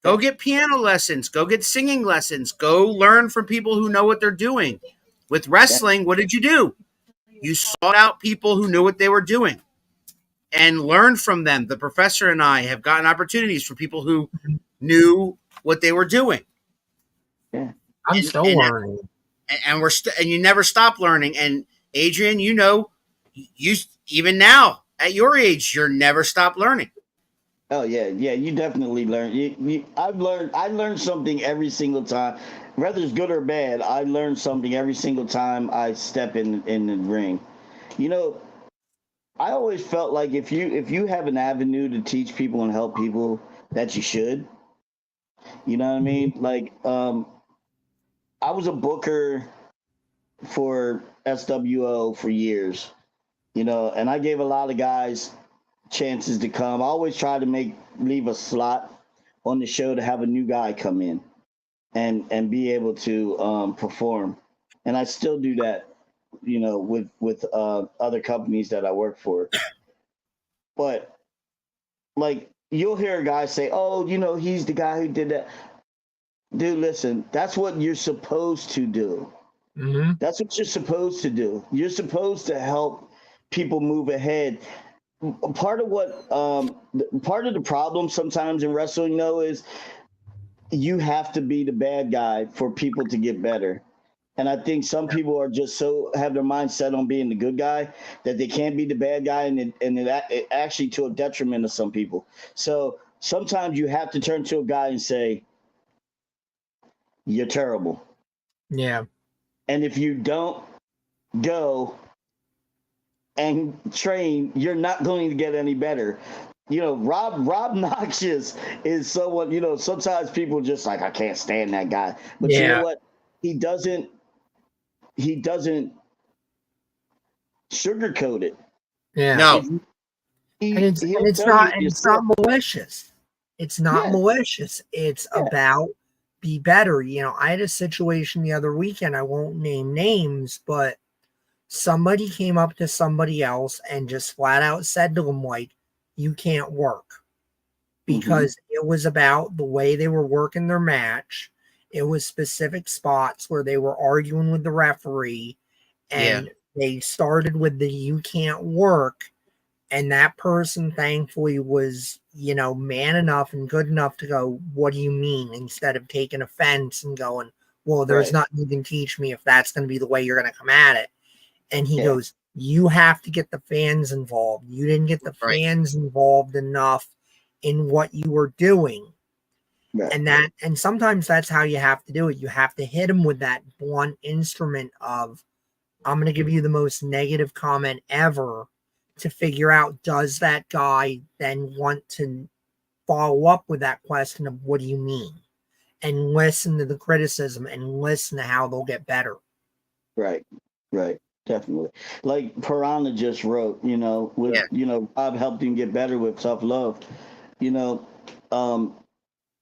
Go get piano lessons. Go get singing lessons. Go learn from people who know what they're doing. With wrestling, what did you do? You sought out people who knew what they were doing and learned from them. The professor and I have gotten opportunities for people who knew what they were doing. Yeah. I'm still learning. And you never stop learning. And Adrian, you even now at your age, you're never stop learning. Oh yeah, you definitely learn. I learned something every single time, whether it's good or bad. I learn something every single time I step in the ring. I always felt like if you have an avenue to teach people and help people, that you should. You know what I mean? Like, I was a booker for SWO for years, and I gave a lot of guys chances to come. I always try to leave a slot on the show to have a new guy come in and be able to perform. And I still do that, with other companies that I work for. But like you'll hear a guy say, "Oh, he's the guy who did that." Dude, listen, that's what you're supposed to do. Mm-hmm. That's what you're supposed to do. You're supposed to help people move ahead. Part of the problem sometimes in wrestling, though, is you have to be the bad guy for people to get better. And I think some people are just have their mind set on being the good guy that they can't be the bad guy, and it actually to a detriment of some people. So sometimes you have to turn to a guy and say, "You're terrible." Yeah. And if you don't go and train, you're not going to get any better. Rob Noxious is someone, sometimes people just like, I can't stand that guy. But you know what? He doesn't sugarcoat it. Yeah. No. It's not malicious. It's not malicious. It's about be better. I had a situation the other weekend. I won't name names, but somebody came up to somebody else and just flat out said to them, like, you can't work. Because it was about the way they were working their match. It was specific spots where they were arguing with the referee, and they started with the "you can't work." And that person, thankfully, was, man enough and good enough to go, "What do you mean?" Instead of taking offense and going, "Well, there's nothing you can teach me if that's going to be the way you're going to come at it." And he goes, "You have to get the fans involved. You didn't get the fans involved enough in what you were doing. Right. And sometimes that's how you have to do it. You have to hit them with that blunt instrument of, I'm going to give you the most negative comment ever to figure out, does that guy then want to follow up with that question of what do you mean? And listen to the criticism and listen to how they'll get better. Right. Definitely. Like Piranha just wrote, Rob helped him get better with tough love.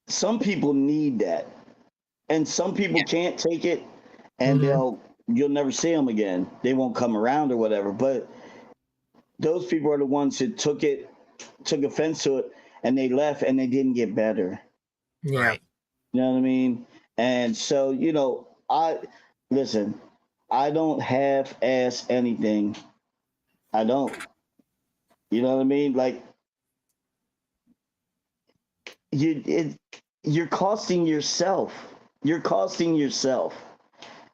Some people need that, and some people can't take it, and you'll never see them again. They won't come around or whatever. But those people are the ones who took offense to it, and they left, and they didn't get better. Yeah. Right. You know what I mean? And so, I don't half-ass anything. I don't. You know what I mean? Like, you're costing yourself. You're costing yourself.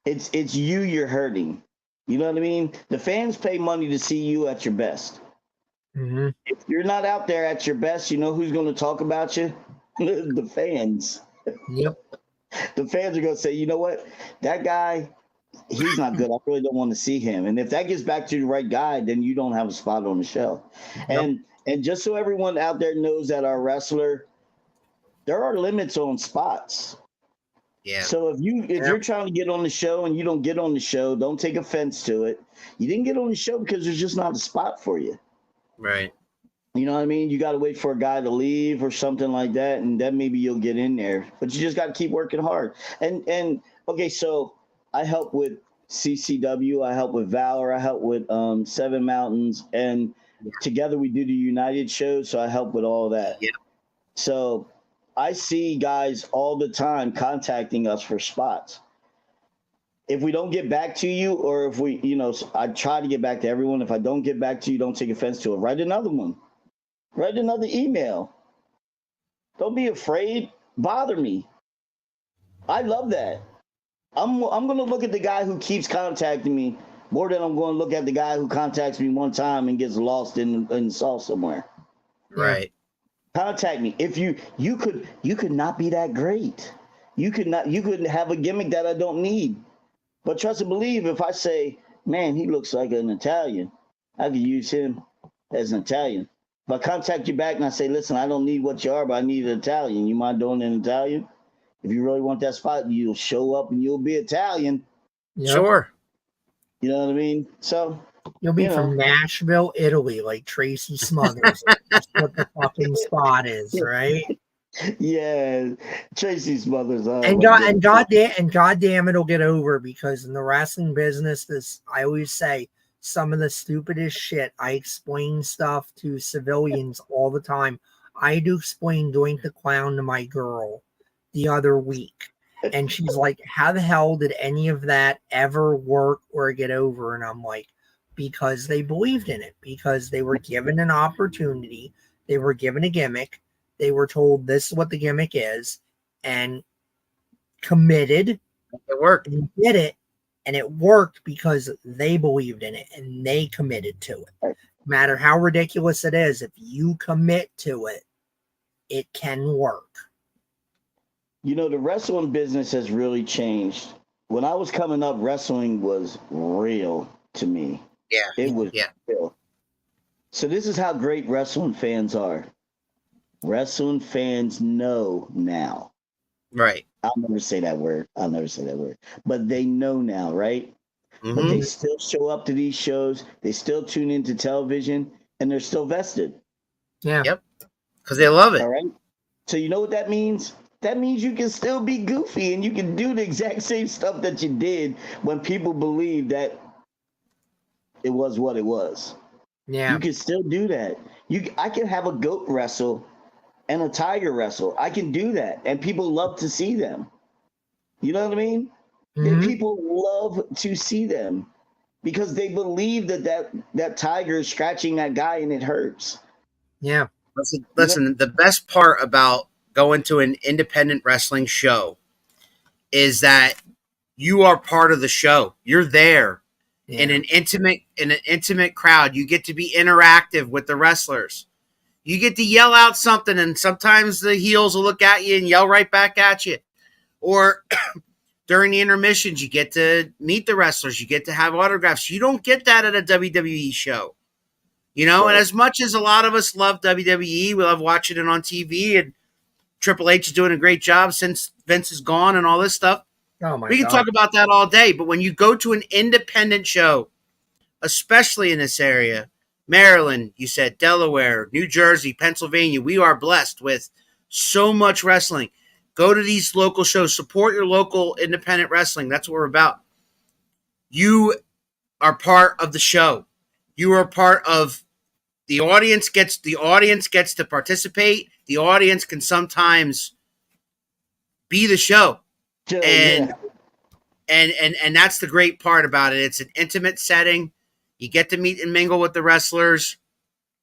It's you you're hurting. You know what I mean? The fans pay money to see you at your best. Mm-hmm. If you're not out there at your best, you know who's going to talk about you? The fans. Yep. The fans are going to say, you know what? That guy, he's not good. I really don't want to see him. And if that gets back to the right guy, then you don't have a spot on the show. Yep. And just so everyone out there knows that our wrestler, there are limits on spots. Yeah. So if you're trying to get on the show and you don't get on the show, don't take offense to it. You didn't get on the show because there's just not a spot for you. Right. You know what I mean? You got to wait for a guy to leave or something like that, and then maybe you'll get in there. But you just got to keep working hard. And okay, so I help with CCW, I help with Valor, I help with Seven Mountains, and together we do the United shows. So I help with all that. Yeah. So I see guys all the time contacting us for spots. If we don't get back to you, or if we, I try to get back to everyone. If I don't get back to you, don't take offense to it. Write another one. Write another email. Don't be afraid. Bother me. I love that. I'm going to look at the guy who keeps contacting me more than I'm going to look at the guy who contacts me one time and gets lost in the sauce somewhere. Right. Contact me. If you could not be that great. You could have a gimmick that I don't need. But trust and believe, if I say, man, he looks like an Italian, I could use him as an Italian. If I contact you back and I say, listen, I don't need what you are, but I need an Italian. You mind doing an Italian? If you really want that spot, you'll show up and you'll be Italian. Yep. Sure. You know what I mean? So you'll be from Nashville, Italy, like Tracy Smothers. That's what the fucking spot is, right? Yeah, Tracy Smothers. And goddamn, it'll get over, because in the wrestling business, I always say, some of the stupidest shit. I explain stuff to civilians all the time. I had to explain Doink the Clown to my girl the other week. And she's like, how the hell did any of that ever work or get over? And I'm like, because they believed in it. Because they were given an opportunity. They were given a gimmick. They were told this is what the gimmick is. And committed. It worked. And did it. And it worked because they believed in it and they committed to it. No matter how ridiculous it is, if you commit to it, it can work. The wrestling business has really changed. When I was coming up, wrestling was real to me. Yeah. It was real. So this is how great wrestling fans are. Wrestling fans know now. Right. I'll never say that word. But they know now, right? Mm-hmm. But they still show up to these shows. They still tune into television, and they're still vested. Yeah. Yep. Because they love it. All right. So you know what that means? That means you can still be goofy and you can do the exact same stuff that you did when people believed that it was what it was. Yeah. You can still do that. I can have a goat wrestle and a tiger wrestle. I can do that. And people love to see them. You know what I mean? Mm-hmm. People love to see them because they believe that tiger is scratching that guy and it hurts. Yeah. Listen, the best part about going to an independent wrestling show is that you are part of the show. You're there in an intimate crowd. You get to be interactive with the wrestlers. You get to yell out something, and sometimes the heels will look at you and yell right back at you. Or during the intermissions, you get to meet the wrestlers. You get to have autographs. You don't get that at a WWE show. You know, Right. and as much as a lot of us love WWE, we love watching it on TV, and Triple H is doing a great job since Vince is gone and all this stuff. Oh my We can God. talk about that all day, but when you go to an independent show, especially in this area, Maryland, you said, Delaware, New Jersey, Pennsylvania, we are blessed with so much wrestling. Go to these local shows. Support your local independent wrestling. That's what we're about. You are part of the show. You are part of the audience. Gets to participate. The audience can sometimes be the show. And and that's the great part about it. It's an intimate setting. You get to meet and mingle with the wrestlers.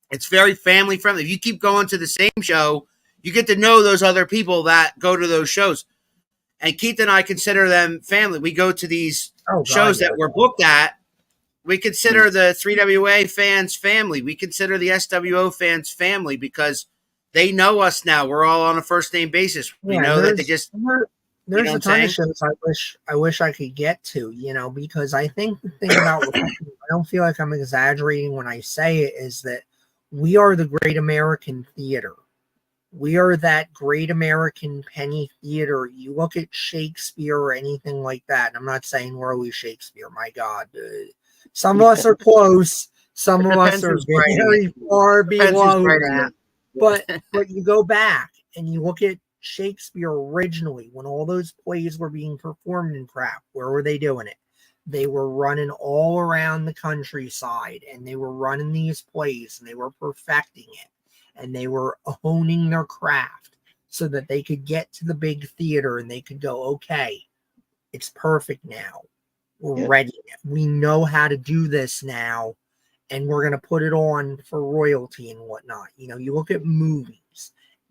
It's very family friendly. If you keep going to the same show, you get to know those other people that go to those shows. And Keith and I consider them family. We go to these shows that we're booked at. We consider the 3WA fans family. We consider the SWO fans family because they know us now. We're all on a first name basis. We know that they just. There's a ton of shows I wish I could get to, you know, because I think the thing about wrestling, I don't feel like I'm exaggerating when I say it, is that we are the great American theater. We are that great American penny theater. You look at Shakespeare or anything like that, and I'm not saying we're always Shakespeare, my God. Some of us are close. Some of us are very far below that. But you go back and you look at Shakespeare originally, when all those plays were being performed in crap, where were they doing it? They were running all around the countryside, and they were running these plays, and they were perfecting it, and they were honing their craft so that they could get to the big theater and they could go, okay, it's perfect now. We're ready. We know how to do this now, and we're going to put it on for royalty and whatnot. You know, you look at movies.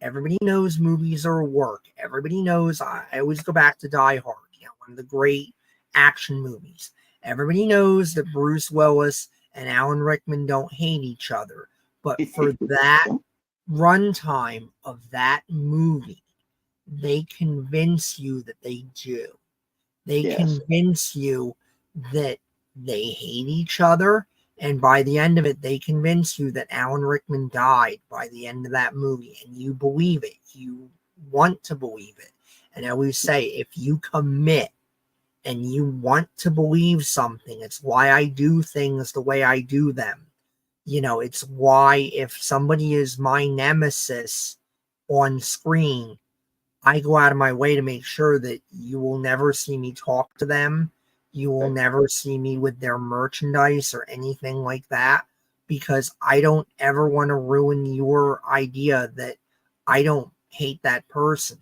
Everybody knows movies are work. Everybody knows, I always go back to Die Hard, you know, one of the great action movies. Everybody knows that Bruce Willis and Alan Rickman don't hate each other. But for that runtime of that movie, they convince you that they do. They convince you that they hate each other. And by the end of it, they convince you that Alan Rickman died by the end of that movie. And you believe it. You want to believe it. And I always say, if you commit and you want to believe something, it's why I do things the way I do them. You know, it's why if somebody is my nemesis on screen, I go out of my way to make sure that you will never see me talk to them. You will never see me with their merchandise or anything like that, because I don't ever want to ruin your idea that I don't hate that person.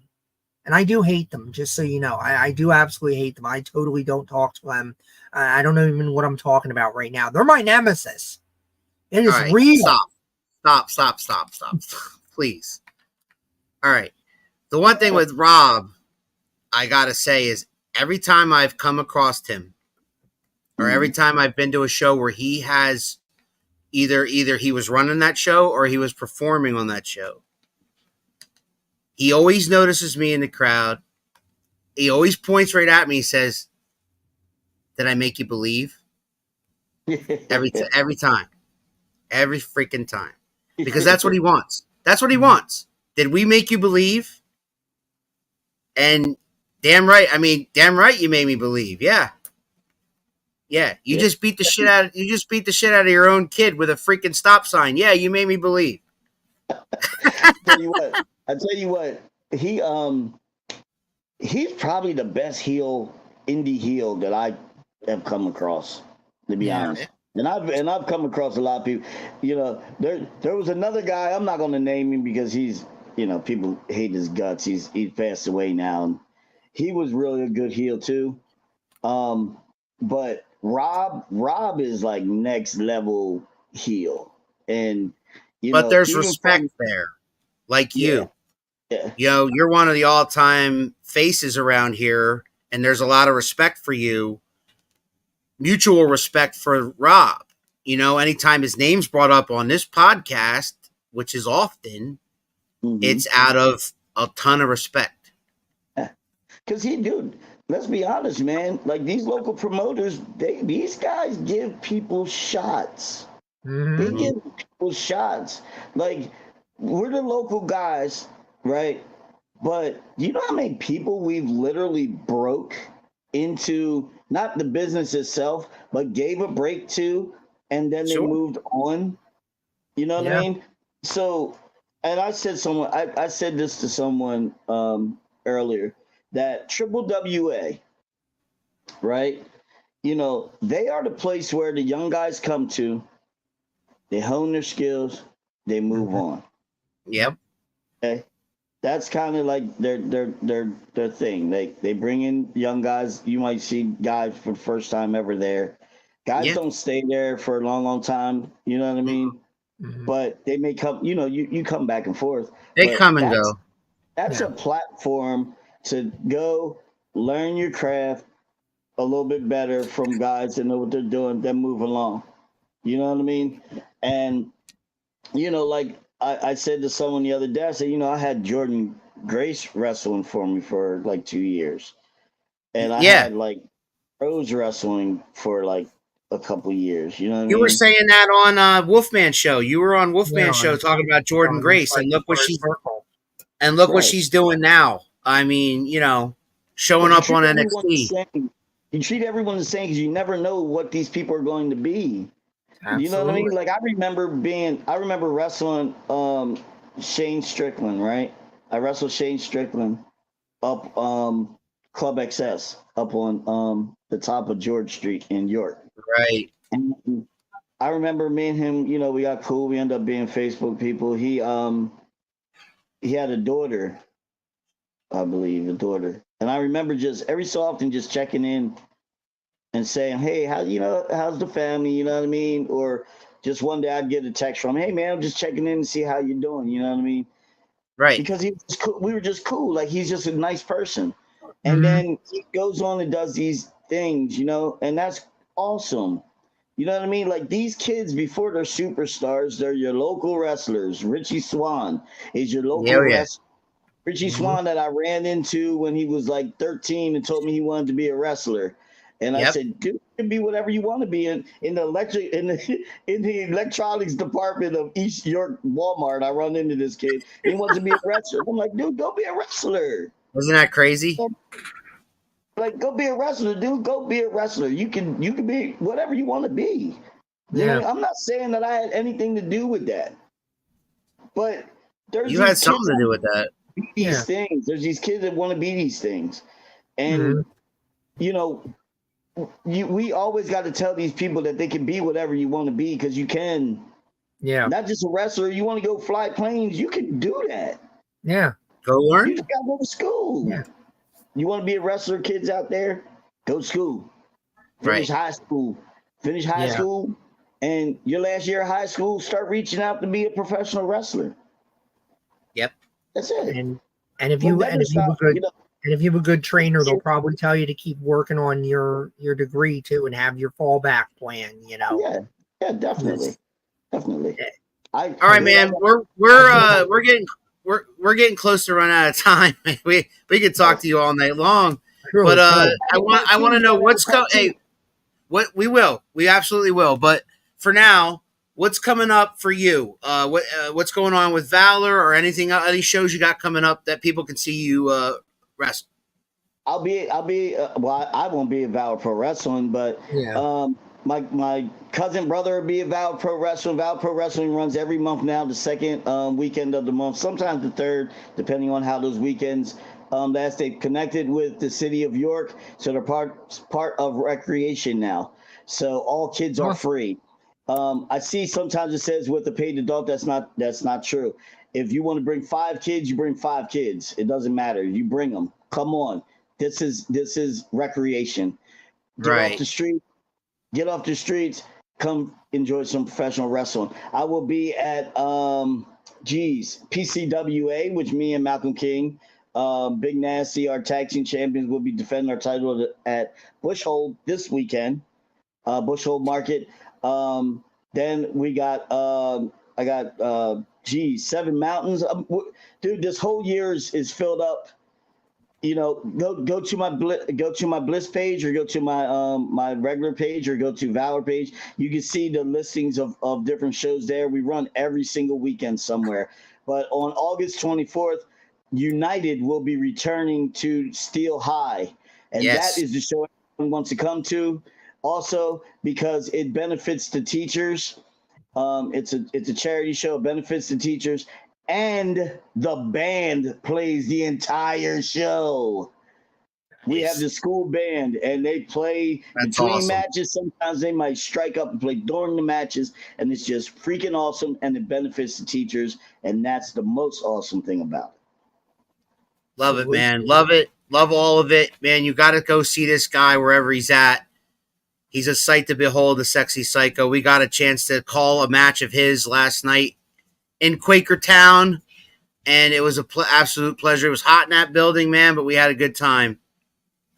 And I do hate them, just so you know. I do absolutely hate them. I totally don't talk to them. I don't know even what I'm talking about right now. They're my nemesis. It is real. Stop. Please. All right. The one thing with Rob, I got to say, is every time I've come across him, or every time I've been to a show where he has either he was running that show or he was performing on that show, he always notices me in the crowd. He always points right at me. He says, "Did I make you believe?" Every time. Every freaking time. Because that's what he wants. That's what he wants. Did we make you believe? And damn right you made me believe. Yeah. You just beat the shit out of your own kid with a freaking stop sign. Yeah, you made me believe. I tell you what, he's probably the best indie heel that I have come across, to be honest. And I've come across a lot of people. You know, there was another guy, I'm not gonna name him because he's, you know, people hate his guts. He's passed away now. And he was really a good heel too. But Rob is like next level heel. And but there's respect there. Like you. Yeah. You know, you're one of the all-time faces around here, and there's a lot of respect for you. Mutual respect for Rob. You know, anytime his name's brought up on this podcast, which is often, Mhm. it's out of a ton of respect. Because dude, let's be honest, man. Like these local promoters, these guys give people shots. They Mhm. give people shots. Like we're the local guys, right? But you know how many people we've literally broke into not the business itself, but gave a break to, and then they Sure. moved on. You know what I Yeah. mean? So, and I said this to someone earlier that Triple WA, right? You know, they are the place where the young guys come to, they hone their skills, they move Mhm. on. Yep. Okay, that's kind of like their thing. They bring in young guys. You might see guys for the first time ever there. Guys Yeah. don't stay there for a long time. You know what I mean? Mhm. But they may come. You know, you come back and forth. They But come and go. that's Yeah. a platform to go learn your craft a little bit better from guys that know what they're doing, then move along. You know what I mean? And you know, like I said to someone the other day, I said, you know, I had Jordan Grace wrestling for me for like 2 years, and I Yeah. had like pros wrestling for like a couple years. You know what I You were mean? saying that on Wolfman Show. You were on Yeah. Wolfman Show talking about Jordan On Grace, like and the look what first circle. Right. she's doing now. I mean, you know, showing But you up treat on everyone the NXT. same. You treat everyone the same because you never know what these people are going to be. You know what I mean? Absolutely. Like I remember wrestling Shane Strickland, right? I wrestled Shane Strickland up Club XS up on the top of George Street in York. Right. And I remember me and him, you know, we got cool. We ended up being Facebook people. He had a daughter, I believe, a daughter. And I remember just every so often just checking in and saying, "Hey, how's the family?" You know what I mean? Or just one day I'd get a text from, "Hey, man, I'm just checking in to see how you're doing." You know what I mean? Right. Because he was cool. We were just cool. Like he's just a nice person. And Mhm. then he goes on and does these things, you know, and that's awesome. You know what I mean? Like these kids before they're superstars, they're your local wrestlers. Richie Swan is your Yeah. local Oh, yeah. wrestler. Richie Mhm. Swan that I ran into when he was like 13 and told me he wanted to be a wrestler. And I Yep. said, dude, you can be whatever you want to be in the electric in the electronics department of East York Walmart. I run into this kid. He wants to be a wrestler. I'm like, dude, go be a wrestler. Wasn't that crazy? Like, go be a wrestler, dude. Go be a wrestler. You can be whatever you want to be. You know, Yeah. I'm not saying that I had anything to do with that, but there's You had these something kids to that do with that. be Yeah. these things. There's these kids that want to be these things, and Mhm. you know, we always got to tell these people that they can be whatever you want to be because you can. Yeah. Not just a wrestler. You want to go fly planes, you can do that. Yeah. Go You learn. just got to go to school. Yeah. You want to be a wrestler, kids out there? Go to school. Finish Right. high school. Finish high Yeah. school, and your last year of high school, start reaching out to be a professional wrestler. Yep. That's it. And and if But you never and if you have a stop. good You know. and if you have a good trainer, they'll probably tell you to keep working on your degree too and have your fallback plan, you know. Yeah. Yeah. Definitely. Yes. Definitely. Eh, I All right, I've feel like man. We're getting close to running out of time. We could talk to you all night long, but really could. I want to know what's coming. Hey, what we absolutely will. But for now, what's coming up for you? What's going on with Valor or anything? Any shows you got coming up that people can see you wrestle? Well, I won't be at Valor Pro Wrestling, but Yeah. my cousin brother will be at Valor Pro Wrestling. Valor Pro Wrestling runs every month now, the second weekend of the month, sometimes the third, depending on how those weekends. That's they connected with the city of York, so they're part of recreation now. So all kids are Awesome. free. I see sometimes it says with a paid adult. That's not true. If you want to bring 5 kids, you bring 5 kids. It doesn't matter. You bring them. Come on. This is recreation. Get off Right. the street. Get off the streets. Come enjoy some professional wrestling. I will be at PCWA, which me and Malcolm King, Big Nasty, our tag team champions, will be defending our title at Bushhold this weekend. Bushhold Market. Then we got I got 7 mountains. Dude, this whole year is filled up. You know, go to my Bliss page, or go to my my regular page, or go to Valor page. You can see the listings of different shows there. We run every single weekend somewhere. But on August 24th, United will be returning to Steel High, and Yes. that is the show everyone wants to come to. Also, because it benefits the teachers. It's a charity show. It benefits the teachers, and the band plays the entire show. We have the school band, and they play That's between awesome. matches. Sometimes they might strike up and play during the matches, and it's just freaking awesome, and it benefits the teachers, and that's the most awesome thing about it. Love it, man. Love it. Love all of it, man. You got to go see this guy wherever he's at. He's a sight to behold, the Sexy Psycho. We got a chance to call a match of his last night in Quakertown, and it was an absolute pleasure. It was hot in that building, man, but we had a good time.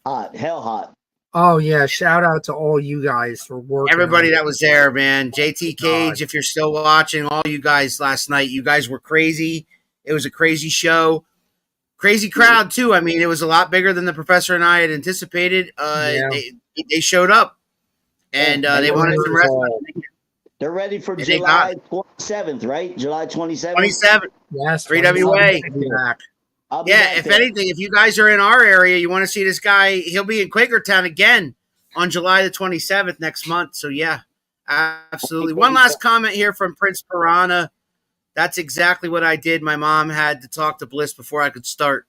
Hot, hell hot. Oh yeah, shout out to all you guys for working. Everybody that was there, man. JT Cage, if you're still watching, all you guys last night, you guys were crazy. It was a crazy show. Crazy crowd, too. I mean, it was a lot bigger than the professor and I had anticipated. They showed up, and they wanted some wrestling. They're ready for July 27th, right? July 27th? 27th. Yes. 3WA. I'll be Yeah, back if there. anything, if you guys are in our area, you want to see this guy, he'll be in Quakertown again on July the 27th next month. So, yeah, absolutely. One last comment here from Prince Piranha. That's exactly what I did. My mom had to talk to Bliss before I could start.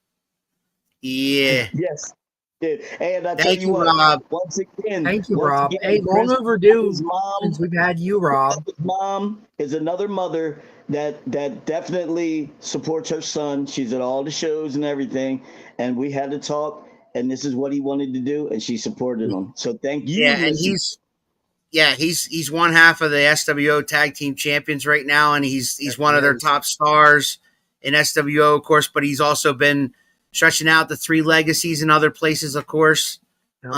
Yeah. Yes. Dude. And I tell Thank you you, what, Rob. once again. Thank you, once Rob. again, Hey, long Prince overdue Piranha's mom, since we've had you, Rob. his mom is another mother that definitely supports her son. She's at all the shows and everything. And we had to talk, and this is what he wanted to do, and she supported him. So thank you. Yeah, and he's one half of the SWO Tag Team Champions right now, and he's one of their top stars in SWO, of course, but he's also been stretching out the 3 legacies in other places, of course. Yep.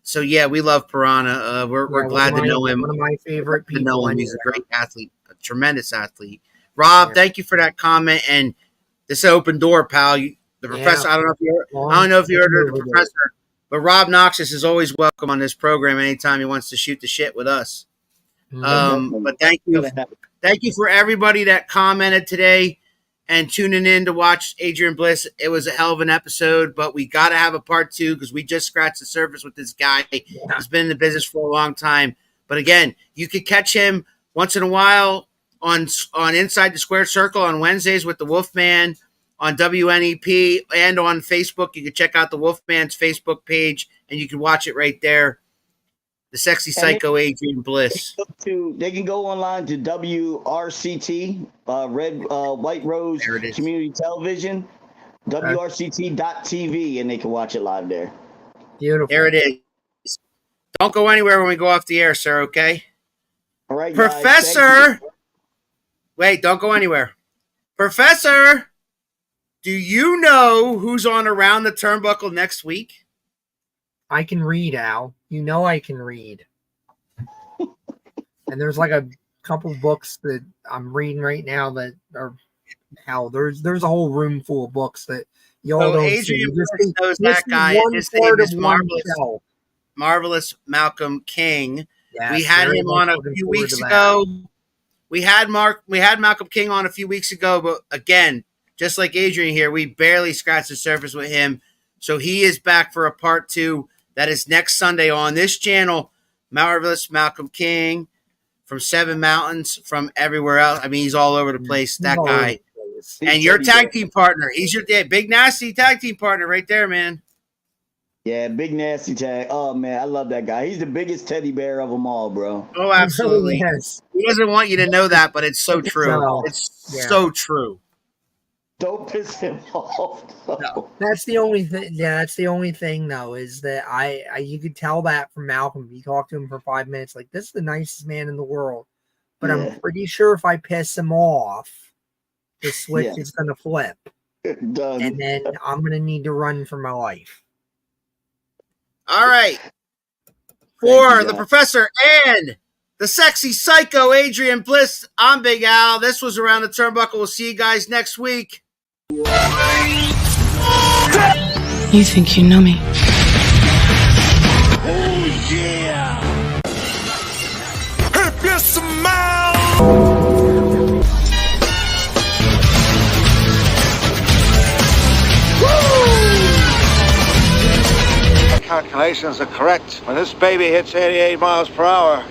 So yeah, we love Piranha. We're glad to know him. One of my favorite people. To know him. He's a great athlete, a tremendous athlete. Rob, thank you for that comment, and this open door, pal. The professor. I don't know if you heard of the professor, but Rob Noxus is always welcome on this program anytime he wants to shoot the shit with us. But thank you for everybody that commented today and tuning in to watch Adrian Bliss. It was a hell of an episode, but we got to have a part 2 because we just scratched the surface with this guy. He's been in the business for a long time. But again, you could catch him once in a while on Inside the Square Circle on Wednesdays with the Wolfman, on WNEP, and on Facebook. You can check out the Wolfman's Facebook page, and you can watch it right there. The Sexy Psycho Adrian Bliss. They can go online to WRCT, White Rose Community Television, WRCT.tv, and they can watch it live there. Beautiful. There it is. Don't go anywhere when we go off the air, sir, okay? All right, Professor! Wait, don't go anywhere. Professor, do you know who's on Around the Turnbuckle next week? I can read, Al. You know I can read. And there's like a couple books that I'm reading right now that are Al. There's a whole room full of books that y'all don't see. Adrian knows that guy. His name is Marvelous Malcolm King. Yes, we had him on a few weeks ago. We had Malcolm King on a few weeks ago, but again, just like Adrian here, we barely scratched the surface with him. So he is back for a part 2. That is next Sunday on this channel. Marvelous Malcolm King from 7 Mountains, from everywhere else. I mean, he's all over the place, that guy. And your tag team partner. He's your big nasty tag team partner right there, man. Yeah, big nasty tag. Oh, man, I love that guy. He's the biggest teddy bear of them all, bro. Oh, absolutely. Yes. He doesn't want you to know that, but it's so true. It's so true. Don't piss him off. No. That's the only thing. Yeah, that's the only thing though, is that I you could tell that from Malcolm. You talk to him for 5 minutes, like, this is the nicest man in the world. But I'm pretty sure if I piss him off, the switch is gonna flip. Done. And then I'm gonna need to run for my life. All right. For the professor and the sexy psycho Adrian Bliss. I'm Big Al. This was Around the Turnbuckle. We'll see you guys next week. You think you know me? Oh, yeah! If you smell! Calculations are correct. When this baby hits 88 miles per hour,